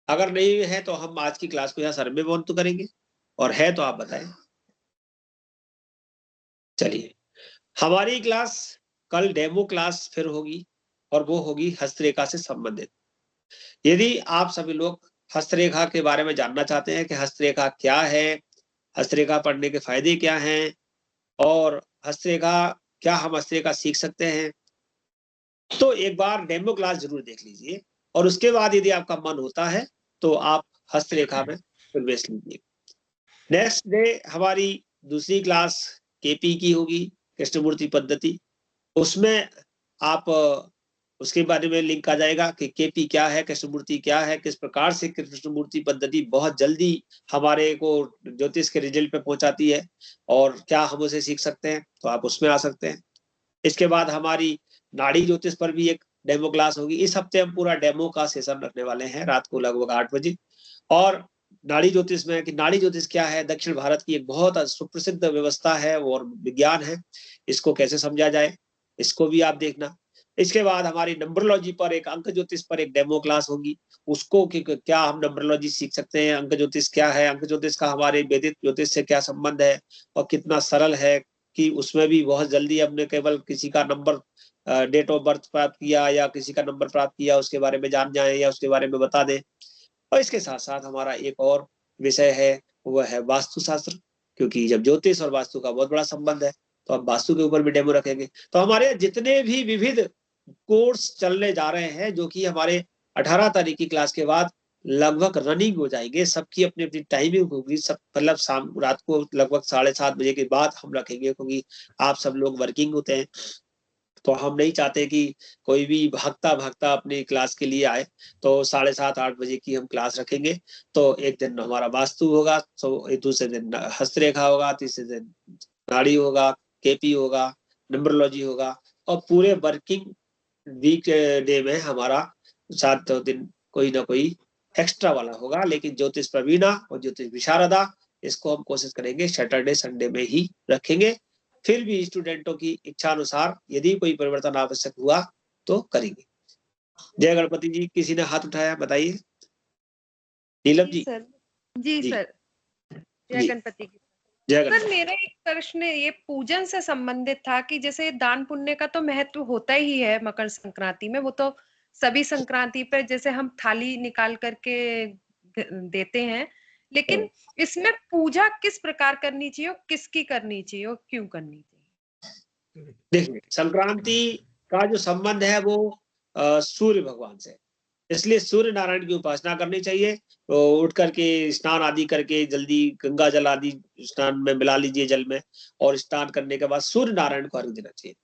Speaker 1: अगर नहीं है तो हम आज की क्लास को यहाँ सर में बंद तो करेंगे, और है तो आप बताएं। चलिए, हमारी क्लास कल डेमो क्लास फिर होगी, और वो होगी हस्तरेखा से संबंधित। यदि आप सभी लोग हस्तरेखा के बारे में जानना चाहते हैं कि हस्तरेखा क्या है, हस्तरेखा पढ़ने के फायदे क्या हैं, और हस्तरेखा क्या हम हस्तरेखा सीख सकते हैं, तो एक बार डेमो क्लास जरूर देख लीजिए, और उसके बाद यदि आपका मन होता है तो आप हस्तरेखा में प्रवेश लीजिए। नेक्स्ट डे हमारी दूसरी क्लास केपी की होगी, कृष्णमूर्ति पद्धति। उसमें आप उसके बारे में लिंक आ जाएगा कि केपी क्या है, कृष्णमूर्ति क्या है, किस प्रकार से कृष्णमूर्ति पद्धति बहुत जल्दी हमारे को ज्योतिष के रिजल्ट पे पहुंचाती है, और क्या हम उसे सीख सकते हैं, तो आप उसमें आ सकते हैं। इसके बाद हमारी नाड़ी ज्योतिष पर भी एक डेमो क्लास होगी। इस हफ्ते हम पूरा डेमो का सेशन रखने वाले हैं रात को लगभग 8 बजे। और नाड़ी ज्योतिष में कि नाड़ी ज्योतिष क्या है, दक्षिण भारत की एक बहुत सुप्रसिद्ध व्यवस्था है और विज्ञान है, इसको कैसे समझा जाए, इसको भी आप देखना। इसके बाद हमारी नंबरोलॉजी पर एक, अंक ज्योतिष पर एक डेमो क्लास होगी, उसको कि क्या हम नंबरोलॉजी सीख सकते हैं, अंक ज्योतिष क्या है, अंक ज्योतिष का हमारे वैदिक ज्योतिष से क्या संबंध है, और कितना सरल है कि उसमें भी बहुत जल्दी हमने केवल किसी का नंबर, डेट ऑफ बर्थ प्राप्त किया या किसी का नंबर प्राप्त किया, उसके बारे में जान जाए या उसके बारे में बता दें। और इसके साथ साथ हमारा एक और विषय है, वह है वास्तुशास्त्र, क्योंकि जब ज्योतिष और वास्तु का बहुत बड़ा संबंध है, तो हम वास्तु के ऊपर भी डेमो रखेंगे। तो हमारे जितने भी विविध कोर्स चलने जा रहे हैं, जो कि हमारे 18 तारीख की क्लास के बाद लगभग रनिंग हो जाएंगे, सबकी अपनी अपनी टाइमिंग होगी, सब मतलब शाम रात को लगभग 7:30 बजे के बाद हम रखेंगे, क्योंकि आप सब लोग वर्किंग होते हैं। तो हम नहीं चाहते कि कोई भी भागता भागता अपनी क्लास के लिए आए, तो 7:30-8 बजे की हम क्लास रखेंगे। तो एक दिन हमारा वास्तु होगा, तो एक दूसरे दिन हस्तरेखा होगा, तीसरे दिन नाड़ी होगा, केपी होगा, न्यूमरोलॉजी होगा, और पूरे वर्किंग वीक डे में हमारा 7 दिन कोई ना कोई एक्स्ट्रा वाला होगा। लेकिन ज्योतिष प्रवीणा और ज्योतिष विशारदा, इसको हम कोशिश करेंगे सैटरडे संडे में ही रखेंगे। फिर भी स्टूडेंटों की इच्छा अनुसार यदि कोई परिवर्तन आवश्यक हुआ तो करेंगे। जय गणपति जी, किसी ने हाथ उठाया, बताइए। नीलम जी।
Speaker 6: सर जी
Speaker 1: जी
Speaker 6: सर, जय
Speaker 1: जी,
Speaker 6: गणपति की।
Speaker 1: जय
Speaker 6: सर
Speaker 1: गणपति।
Speaker 6: मेरा एक प्रश्न ये पूजन से संबंधित था कि जैसे दान पुण्य का तो महत्व होता ही है मकर संक्रांति में, वो तो सभी संक्रांति पर जैसे हम थाली निकाल करके देते हैं, लेकिन इसमें पूजा किस प्रकार करनी चाहिए और किसकी करनी चाहिए और क्यों करनी चाहिए?
Speaker 1: देखिए, संक्रांति का जो संबंध है वो सूर्य भगवान से, इसलिए सूर्य नारायण की उपासना करनी चाहिए। तो उठ करके स्नान आदि करके जल्दी गंगा जल आदि स्नान में मिला लीजिए जल में, और स्नान करने के बाद सूर्य नारायण को अर्घ देना चाहिए।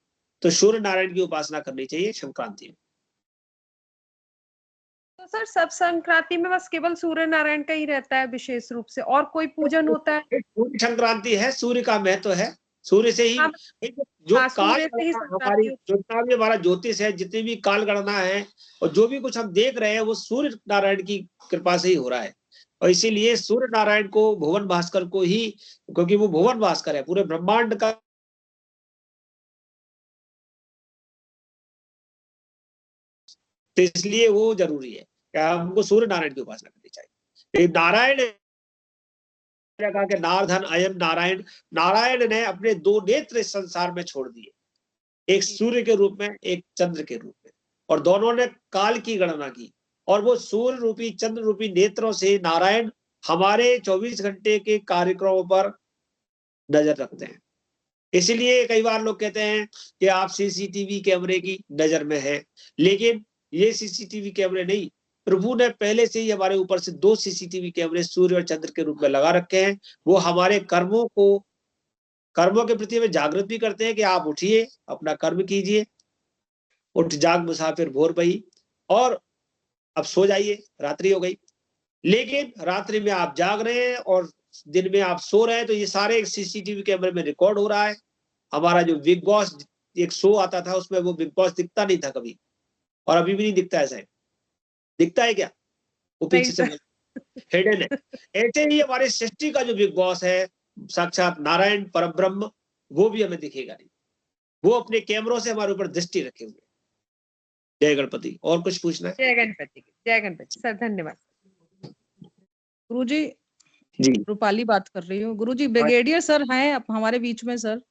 Speaker 1: तो सूर्य नारायण की उपासना करनी चाहिए संक्रांति में।
Speaker 6: तो सर सब संक्रांति में बस केवल सूर्य नारायण का ही रहता है विशेष रूप से, और कोई पूजन होता है?
Speaker 1: सूर्य संक्रांति है, सूर्य का महत्व है, सूर्य से ही
Speaker 6: हाँ,
Speaker 1: जो
Speaker 6: हाँ
Speaker 1: काल
Speaker 6: सूर्य से ही
Speaker 1: गणना हमारी,
Speaker 6: संक्रांति।
Speaker 1: जितना भी हमारा ज्योतिष है, जितनी भी काल गणना है और जो भी कुछ हम देख रहे हैं, वो सूर्य नारायण की कृपा से ही हो रहा है। और इसीलिए सूर्य नारायण को, भुवन भास्कर को ही, क्योंकि वो भुवन भास्कर है, पूरे ब्रह्मांड का, तो इसलिए वो जरूरी है कि हमको सूर्य नारायण की उपासना करनी चाहिए। नारायण कहा कि नारधन अयम नारायण, नारायण ने अपने 2 नेत्र इस संसार में छोड़ दिए, एक सूर्य के रूप में, एक चंद्र के रूप में, और दोनों ने काल की गणना की, और वो सूर्य रूपी चंद्र रूपी नेत्रों से नारायण हमारे 24 घंटे के कार्यक्रमों पर नजर रखते हैं। इसलिए कई बार लोग कहते हैं कि आप सीसीटीवी कैमरे की नजर में हैं, लेकिन ये सीसीटीवी कैमरे नहीं, प्रभु ने पहले से ही हमारे ऊपर से 2 सीसीटीवी कैमरे सूर्य और चंद्र के रूप में लगा रखे हैं। वो हमारे कर्मों के प्रति हमें जागृत भी करते हैं कि आप उठिए, अपना कर्म कीजिए, उठ जाग मुसाफिर भोर पई, और अब सो जाइए, रात्रि हो गई। लेकिन रात्रि में आप जाग रहे हैं और दिन में आप सो रहे हैं, तो ये सारे सीसीटीवी कैमरे में रिकॉर्ड हो रहा है। हमारा जो बिग बॉस एक शो आता था, उसमें वो बिग बॉस दिखता नहीं था कभी, और अभी भी नहीं दिखता। ऐसा है, दिखता है क्या? वो पीछे से हिडन है। ऐसे ही हमारे सृष्टि का जो बिग बॉस है, साक्षात नारायण परब्रह्म, वो भी हमें दिखेगा नहीं, वो अपने कैमरों से हमारे ऊपर दृष्टि रखे हुए। जय गणपति। और कुछ पूछना है?
Speaker 6: जय गणपति, जय गणपति सर, धन्यवाद।
Speaker 5: गुरुजी,
Speaker 1: जी,
Speaker 5: रूपाली बात कर रही हूँ। गुरुजी, ब्रिगेडियर सर हैं अब हमारे बीच में सर।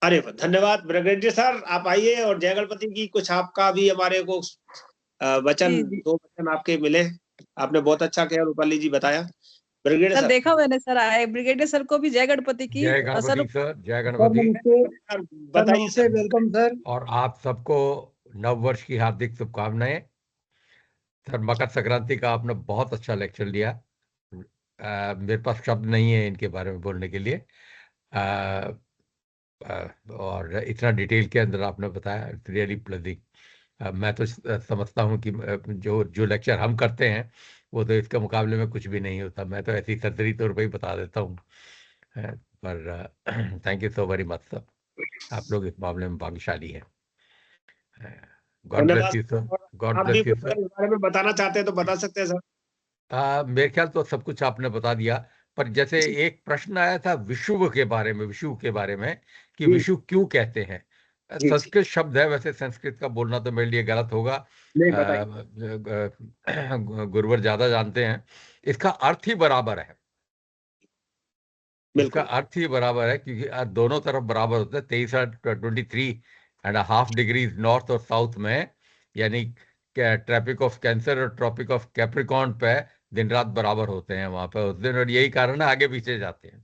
Speaker 1: अरे धन्यवाद ब्रिगेडियर सर, आप आइए, और जय गणपति की कुछ आपका भी हमारे को वचन,
Speaker 5: जी, जी।
Speaker 1: 2 वचन आपके मिले। आपने बहुत अच्छा किया रूपाली जी, बताया। ब्रिगेडियर
Speaker 5: सर
Speaker 1: सर,
Speaker 5: देखा मैंने सर, आए ब्रिगेडियर सर को भी जय गणपति की।
Speaker 7: जय
Speaker 5: सर
Speaker 7: गणपति सर, जय
Speaker 8: सर
Speaker 7: गणपति।
Speaker 8: नमस्ते, सर
Speaker 1: बताइए
Speaker 8: नमस्ते,
Speaker 1: सर।
Speaker 8: Welcome sir.
Speaker 7: और आप सबको नव वर्ष की हार्दिक शुभकामनाएं। सर, मकर संक्रांति का आपने बहुत अच्छा लेक्चर लिया। मेरे पास शब्द नहीं है इनके बारे में बोलने के लिए। और इतना डिटेल के अंदर आपने बताया, इट्स रियली प्लीजिंग। मैं तो समझता हूँ कि जो जो लेक्चर हम करते हैं वो तो इसके मुकाबले में कुछ भी नहीं होता। मैं तो ऐसी सरसरी तौर पर ही बता देता हूँ। पर thank you so very much sir, आप लोग इस मामले में भाग्यशाली हैं। गॉड ब्लेस
Speaker 1: धन्यवाद।
Speaker 7: यू सर,
Speaker 1: और
Speaker 7: गॉड
Speaker 1: आप भी
Speaker 7: ब्लेस यू
Speaker 1: कुछ
Speaker 7: सर।
Speaker 1: इस बारे में बताना चाहते हैं तो बता सकते हैं सर।
Speaker 7: मेरे ख्याल तो सब कुछ आपने बता दिया, पर जैसे एक प्रश्न आया था विषुव के बारे में, विषुव के बारे में कि
Speaker 1: जी,
Speaker 7: विषु क्यों कहते हैं।
Speaker 1: जी, जी।
Speaker 7: संस्कृत शब्द है, वैसे संस्कृत का बोलना तो मेरे लिए गलत होगा।
Speaker 1: नहीं, बताइए।
Speaker 7: गुरुवर ज्यादा जानते हैं। इसका अर्थ ही बराबर है, इसका
Speaker 1: बिल्कुल,
Speaker 7: अर्थ ही बराबर है, क्योंकि दोनों तरफ बराबर होता है। 23.5 डिग्रीज नॉर्थ और साउथ में, यानी ट्रॉपिक ऑफ कैंसर और ट्रॉपिक ऑफ कैप्रिकॉर्न पे दिन रात बराबर होते हैं वहां पे उस दिन, और यही कारण है आगे पीछे जाते हैं।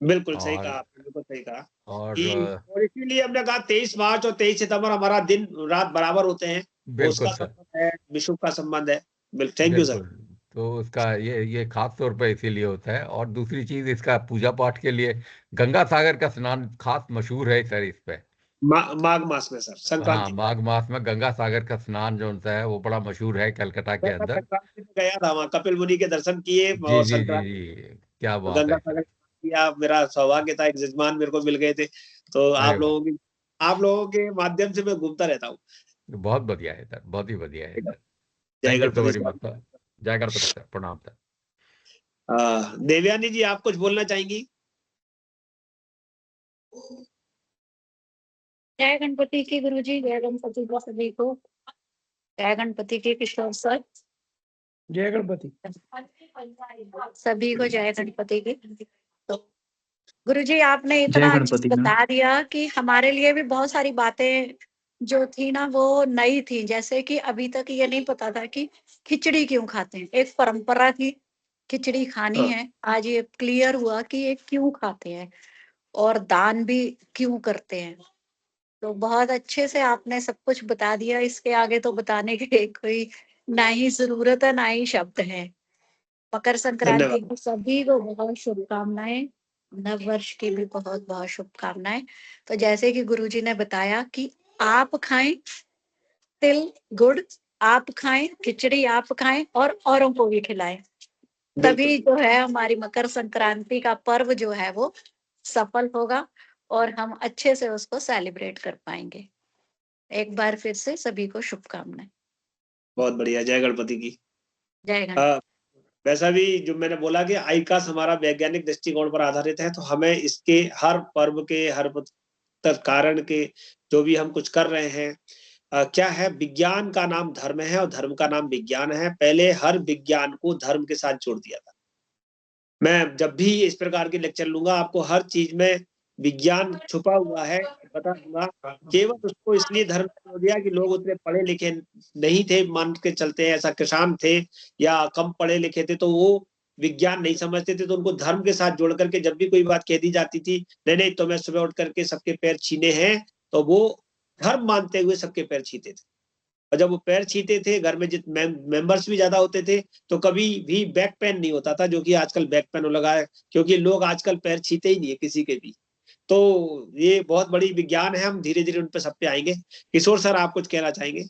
Speaker 1: बिल्कुल सही कहा
Speaker 7: और
Speaker 1: आपने, बिल्कुल सही कहा
Speaker 7: और
Speaker 1: कि, और इसीलिए हमने कहा 23 मार्च और 23 सितंबर हमारा दिन रात बराबर होते हैं, वो
Speaker 7: बिल्कुल
Speaker 1: उसका
Speaker 7: सर,
Speaker 1: संबंध है, विषुव का संबंध है। Thank you sir.
Speaker 7: बिल्कुल। तो उसका ये खास तौर पर इसीलिए होता है। और दूसरी चीज, इसका पूजा पाठ के लिए गंगा सागर का स्नान खास मशहूर है सर इस पे।
Speaker 1: माघ मास में सर,
Speaker 7: हाँ,
Speaker 1: संक्रांति।
Speaker 7: माघ मास में गंगा सागर का स्नान जो होता है वो बड़ा मशहूर है कलकत्ता के
Speaker 1: मैं
Speaker 7: अंदर।
Speaker 1: संक्रांति में गया था, वहाँ कपिल मुनि के दर्शन किए,
Speaker 7: जी
Speaker 1: और
Speaker 7: जी जी
Speaker 1: संक्रांति
Speaker 7: जी, क्या
Speaker 1: में
Speaker 7: बात
Speaker 1: गंगा
Speaker 7: है
Speaker 1: सागर
Speaker 7: सर।
Speaker 1: किया। मेरा सौभाग्य था, एक जजमान मेरे को मिल गए थे, तो
Speaker 7: अरे वाह,
Speaker 1: आप लोगों के माध्यम से मैं घूमता रहता हूँ।
Speaker 7: बहुत बढ़िया है सर, बहुत ही बढ़िया है सर।
Speaker 1: जय
Speaker 7: thank you so
Speaker 1: Ganpati
Speaker 7: very
Speaker 1: sir.
Speaker 7: Much sir. जय गणपति सर, प्रणाम सर।
Speaker 1: देवयानी जी, आप कुछ बोलना चाहेंगी?
Speaker 9: जय गणपति की गुरुजी, जय गणपति को सभी को, जय गणपति के किशोर सर,
Speaker 8: जय गणपति।
Speaker 9: सभी को जय गणपति की। तो गुरुजी, आपने
Speaker 10: जय
Speaker 9: इतना अच्छा
Speaker 10: गणपति मैम।
Speaker 9: बता दिया कि हमारे लिए भी बहुत सारी बातें जो थी ना वो नई थी। जैसे कि अभी तक ये नहीं पता था कि खिचड़ी क्यों खाते हैं, एक परंपरा थी खिचड़ी खानी है, आज ये क्लियर हुआ कि ये क्यों खाते हैं और दान भी क्यों करते हैं। तो बहुत अच्छे से आपने सब कुछ बता दिया, इसके आगे तो बताने के कोई ना ही जरूरत है ना ही शब्द है। मकर संक्रांति
Speaker 1: धन्यवाद।
Speaker 9: की सभी को बहुत शुभकामनाएं, नव वर्ष की भी बहुत बहुत शुभकामनाएं। तो जैसे कि गुरुजी ने बताया कि आप खाएं तिल गुड़, आप खाएं खिचड़ी, आप खाएं और औरों को भी खिलाएं, तभी जो है हमारी मकर संक्रांति का पर्व जो है वो सफल होगा और हम अच्छे से उसको सेलिब्रेट कर पाएंगे। एक बार फिर से सभी को शुभकामनाएं।
Speaker 1: बहुत बढ़िया, जय गणपति की।
Speaker 9: जय गणपति।
Speaker 1: वैसा भी जो मैंने बोला कि आईकास हमारा वैज्ञानिक दृष्टिकोण पर आधारित है, तो हमें इसके हर पर्व के, हर कारण के, जो भी हम कुछ कर रहे हैं, क्या है, विज्ञान का नाम धर्म है और धर्म का नाम विज्ञान है। पहले हर विज्ञान को धर्म के साथ जोड़ दिया था, मैं जब भी इस प्रकार के लेक्चर लूंगा आपको हर चीज में विज्ञान छुपा हुआ है बता दूंगा। केवल उसको इसलिए धर्म छोड़ दिया कि लोग उतने पढ़े लिखे नहीं थे, मान के चलते हैं ऐसा, किसान थे या कम पढ़े लिखे थे, तो वो विज्ञान नहीं समझते थे, तो उनको धर्म के साथ जोड़ करके जब भी कोई बात कह दी जाती थी, नहीं नहीं तो मैं सुबह उठ करके सबके पैर छीने हैं, तो वो धर्म मानते हुए सबके पैर छीते थे। और जब वो पैर छीते थे, घर में जितने मेंबर्स भी ज्यादा होते थे, तो कभी भी बैक पेन नहीं होता था, जो कि आजकल बैक पेन हो लगा है, क्योंकि लोग आजकल पैर छीते ही नहीं है किसी के भी। तो ये बहुत बड़ी विज्ञान है, हम धीरे धीरे उन पर सब पे आएंगे। किशोर सर, आप कुछ कहना चाहेंगे?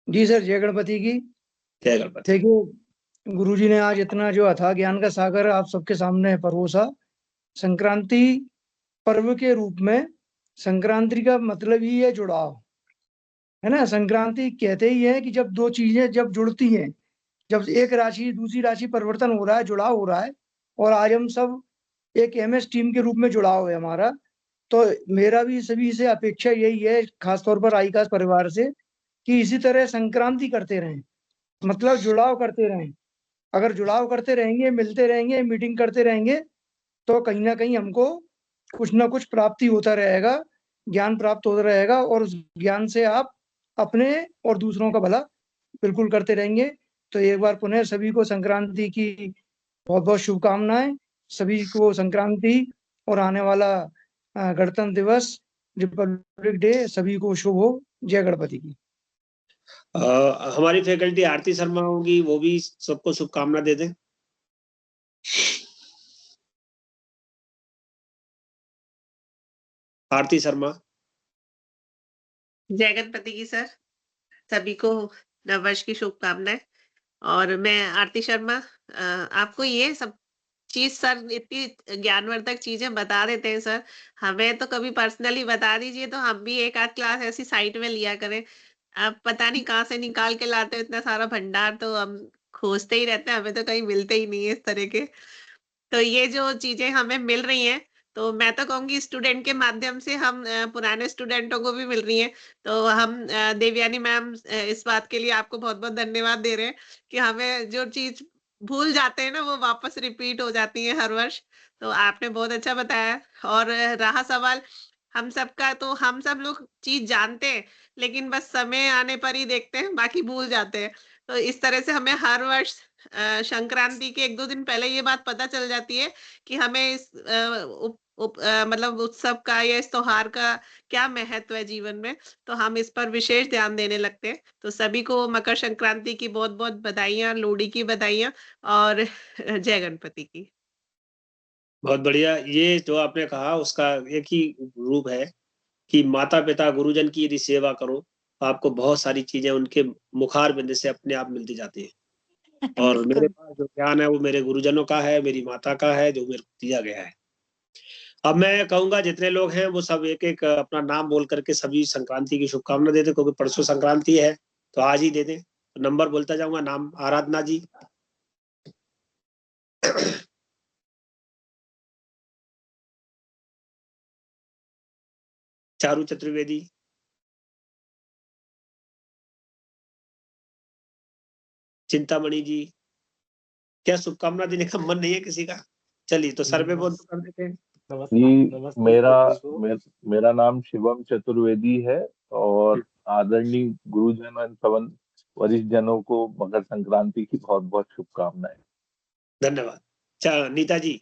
Speaker 8: जी सर, जय गणपति की।
Speaker 1: जय गणपति।
Speaker 8: देखिए, गुरुजी ने आज इतना जो अथाह ज्ञान का सागर आप सबके सामने परोसा। संक्रांति पर्व के रूप में संक्रांति का मतलब ही है जुड़ाव, है ना। संक्रांति कहते ही है कि जब दो चीजें जब जुड़ती हैं, जब एक राशि दूसरी राशि परिवर्तन हो रहा है, जुड़ाव हो रहा है, और आज हम सब एक MS टीम के रूप में जुड़ाव है हमारा। तो मेरा भी सभी से अपेक्षा यही है, खासतौर पर आईकास परिवार से, कि इसी तरह संक्रांति करते रहें, मतलब जुड़ाव करते रहें। अगर जुड़ाव करते रहेंगे, मिलते रहेंगे, मीटिंग करते रहेंगे, तो कहीं ना कहीं हमको कुछ ना कुछ प्राप्ति होता रहेगा, ज्ञान प्राप्त होता रहेगा, और उस ज्ञान से आप अपने और दूसरों का भला बिल्कुल करते रहेंगे। तो एक बार पुनः सभी को संक्रांति की बहुत बहुत शुभकामनाएं। सभी को संक्रांति और आने वाला गणतंत्र दिवस, रिपब्लिक डे सभी को शुभ हो। जय गणपति की।
Speaker 1: हमारी फैकल्टी आरती शर्मा होगी, वो भी सबको शुभकामना दे दें। आरती शर्मा।
Speaker 10: जय गणपति की सर, सभी को नववर्ष की शुभकामनाएं। और मैं आरती शर्मा, आपको ये सब चीज सर इतनी ज्ञानवर्धक चीजें बता देते हैं सर, हमें तो कभी पर्सनली बता दीजिए, तो हम भी एक आध क्लास ऐसी साइट में लिया करें। आप पता नहीं कहाँ से निकाल के लाते हो इतना सारा भंडार, तो हम खोजते ही रहते हैं, हमें तो कहीं मिलते ही नहीं है इस तरह के। तो ये जो चीजें हमें मिल रही हैं, तो मैं तो कहूंगी स्टूडेंट के माध्यम से हम पुराने स्टूडेंटों को भी मिल रही हैं। तो हम देवयानी मैम इस बात के लिए आपको बहुत बहुत धन्यवाद दे रहे हैं कि हमें जो चीज भूल जाते हैं ना, वो वापस रिपीट हो जाती है हर वर्ष। तो आपने बहुत अच्छा बताया। और रहा सवाल हम सबका, तो हम सब लोग चीज जानते हैं, लेकिन बस समय आने पर ही देखते हैं, बाकी भूल जाते हैं। तो इस तरह से हमें हर वर्ष संक्रांति के 1-2 दिन पहले ये बात पता चल जाती है कि हमें इस मतलब उत्सव का या इस त्योहार का क्या महत्व है जीवन में, तो हम इस पर विशेष ध्यान देने लगते हैं। तो सभी को मकर संक्रांति की बहुत बहुत बधाइयां, लोहड़ी की बधाइयां, और जय गणपति की।
Speaker 1: बहुत बढ़िया। ये जो आपने कहा उसका एक ही रूप है कि माता पिता गुरुजन की यदि सेवा करो, तो आपको बहुत सारी चीजें उनके मुखार बिंद से अपने आप मिलती जाती है। और मेरे पास जो ज्ञान है वो मेरे गुरुजनों का है, मेरी माता का है, जो मेरे को दिया गया है। अब मैं कहूंगा जितने लोग हैं वो सब एक एक अपना नाम बोल करके सभी संक्रांति की शुभकामना दे दें, क्योंकि परसों संक्रांति है, तो आज ही दे दें। नंबर बोलता जाऊंगा। नाम आराधना जी, चारू चतुर्वेदी, चिंतामणि जी। क्या शुभकामना देने का मन नहीं है किसी का? चलिए, तो सर्वे बोल कर देते हैं।
Speaker 4: जी, मेरा नाम शिवम चतुर्वेदी है, और आदरणीय गुरुजन एवं सवन वरिष्ठ जनों को मकर संक्रांति की बहुत बहुत शुभकामनाएं।
Speaker 1: धन्यवाद। नीता जी,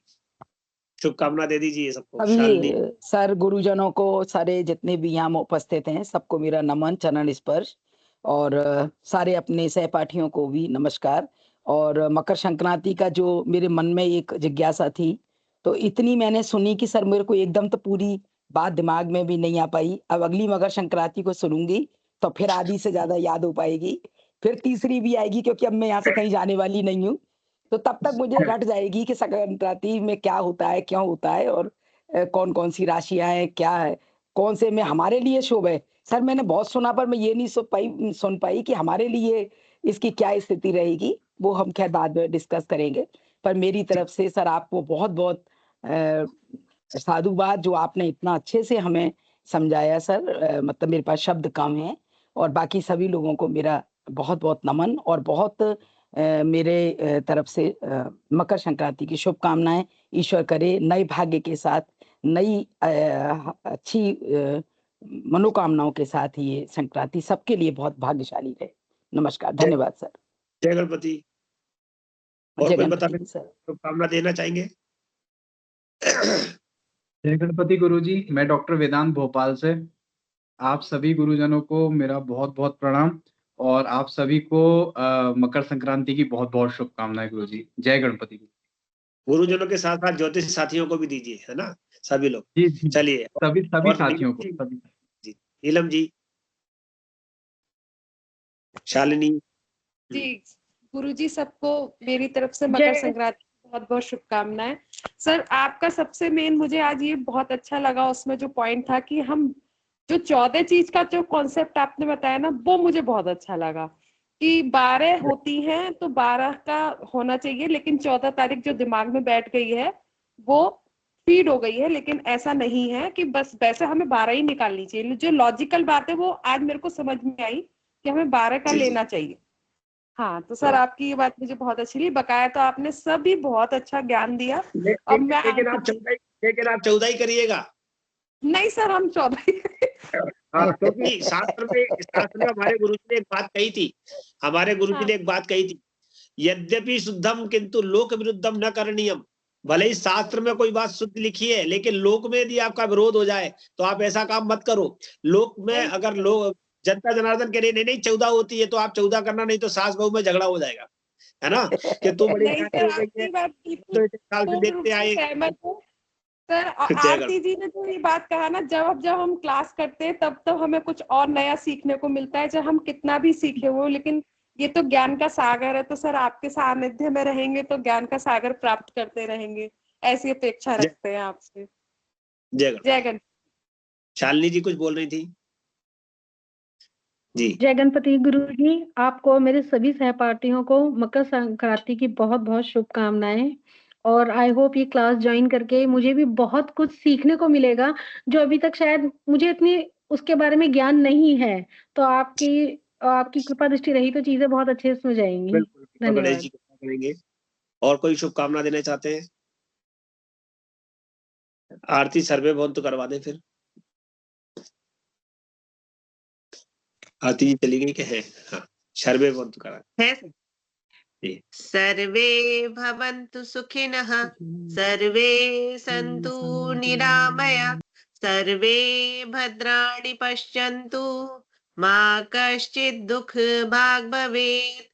Speaker 1: शुभकामना दे दीजिए सबको।
Speaker 3: अभी सर गुरुजनों को, सारे जितने भी यहाँ उपस्थित हैं, सबको मेरा नमन, चरण स्पर्श, और सारे अपने सहपाठियों को भी नमस्कार। और मकर संक्रांति का जो मेरे मन में एक जिज्ञासा थी, तो इतनी मैंने सुनी कि सर मेरे को एकदम तो पूरी बात दिमाग में भी नहीं आ पाई। अब अगली मकर संक्रांति को सुनूंगी तो फिर आधी से ज्यादा याद हो पाएगी, फिर तीसरी भी आएगी, क्योंकि अब मैं यहाँ से कहीं जाने वाली नहीं हूँ। तो तब तक मुझे रट जाएगी कि संक्रांति में क्या होता है, क्यों होता है, और कौन कौन सी राशियां हैं, क्या है, कौन से में हमारे लिए शुभ है। सर मैंने बहुत सुना, पर मैं ये नहीं सुन पाई कि हमारे लिए इसकी क्या स्थिति रहेगी। वो हम खैर बाद में डिस्कस करेंगे। पर मेरी तरफ से सर आपको बहुत बहुत साधुवाद, जो आपने इतना अच्छे से हमें समझाया सर। मतलब मेरे पास शब्द कम है। और बाकी सभी लोगों को मेरा बहुत बहुत नमन, और बहुत मेरे तरफ से मकर संक्रांति की शुभकामनाएं। ईश्वर करे नए भाग्य के साथ, नई अच्छी मनोकामनाओं के साथ ये संक्रांति सबके लिए बहुत भाग्यशाली रहे। नमस्कार, धन्यवाद सर।
Speaker 1: जय गणपति। और
Speaker 3: जय
Speaker 1: कोई
Speaker 3: गणपति
Speaker 1: बता
Speaker 3: सर।
Speaker 1: शुभकामना देना चाहेंगे?
Speaker 11: जय गणपति गुरुजी, मैं डॉक्टर वेदांत भोपाल से। आप सभी गुरुजनों को मेरा बहुत बहुत प्रणाम और आप सभी को मकर संक्रांति की बहुत बहुत शुभकामनाएं गुरुजी। जय गणपति।
Speaker 1: गुरुजनों के साथ साथ ज्योतिष साथियों को भी दीजिए, है ना, सभी लोग।
Speaker 11: जी जी,
Speaker 1: चलिए,
Speaker 11: सभी
Speaker 1: और
Speaker 11: साथियों को।
Speaker 1: जी, नीलम जी, शालिनी।
Speaker 6: जी, गुरुजी सबको मेरी तरफ से मकर संक्रांति की बहुत बहुत शुभकामनाएं। सर, आपका सबसे मेन मुझे आज ये बहुत अच्छा लगा, उसमें जो पॉइंट था कि हम जो 14 चीज का जो कॉन्सेप्ट आपने बताया ना, वो मुझे बहुत अच्छा लगा कि 12 होती हैं तो 12 का होना चाहिए, लेकिन 14 तारीख जो दिमाग में बैठ गई है वो फीड हो गई है। लेकिन ऐसा नहीं है कि बस वैसे हमें 12 ही निकालनी चाहिए। जो लॉजिकल बात है वो आज मेरे को समझ में आई कि हमें 12 का लेना चाहिए। हाँ, तो सर आपकी ये बात मुझे बहुत अच्छी लगी। बकाया तो आपने सभी बहुत अच्छा ज्ञान दिया। अब मैं
Speaker 1: लेकिन आप 14 ही करिएगा।
Speaker 6: नहीं सर, हम 14 ही
Speaker 1: क्योंकि शास्त्र में हमारे गुरुजी ने एक बात कही थी, ने एक बात कही थी, यद्यपि शुद्धम किंतु लोक विरुद्धम न करणीयम। भले ही शास्त्र में कोई बात शुद्ध लिखी है, लेकिन लोक में यदि आपका विरोध हो जाए तो आप ऐसा काम मत करो। लोक में अगर लोग जनता जनार्दन कह रहे नहीं 14 होती है तो आप 14 करना, नहीं तो सास बहू में झगड़ा हो जाएगा, है ना, कि तू बड़ी साल से देखते आए।
Speaker 6: सर, आरती जी ने तो ये बात कहा ना, जब हम क्लास करते हैं तब हमें कुछ और नया सीखने को मिलता है, चाहे हम कितना भी सीखे वो। लेकिन ये तो ज्ञान का सागर है, तो सर आपके सानिध्य में रहेंगे तो ज्ञान का सागर प्राप्त करते रहेंगे, ऐसी अपेक्षा रखते हैं आपसे। जय गणपति।
Speaker 1: शालिनी जी कुछ बोल रही थी जी।
Speaker 2: जय गणपति गुरुजी, आपको मेरे सभी सहपाठियों को मकर संक्रांति की बहुत बहुत शुभकामनाएं। और आई होप ये क्लास ज्वाइन करके मुझे भी बहुत कुछ सीखने को मिलेगा, जो अभी तक शायद मुझे इतनी उसके बारे में ज्ञान नहीं है। तो आपकी कृपा दृष्टि रही तो चीजें बहुत अच्छे से जाएंगी।
Speaker 1: धन्यवाद। और कोई शुभकामना देना चाहते हैं? आरती सर्वे बहुत तो करवा दे फिर। आरती जी चली गई क्या है? हाँ, सर्वे बहुत करा
Speaker 10: है। सर्वे भवन्तु सुखिनः, सर्वे सन्तु निरामया, सर्वे भद्राणि पश्यन्तु, मा कश्चित् दुःख भाग् भवेत्।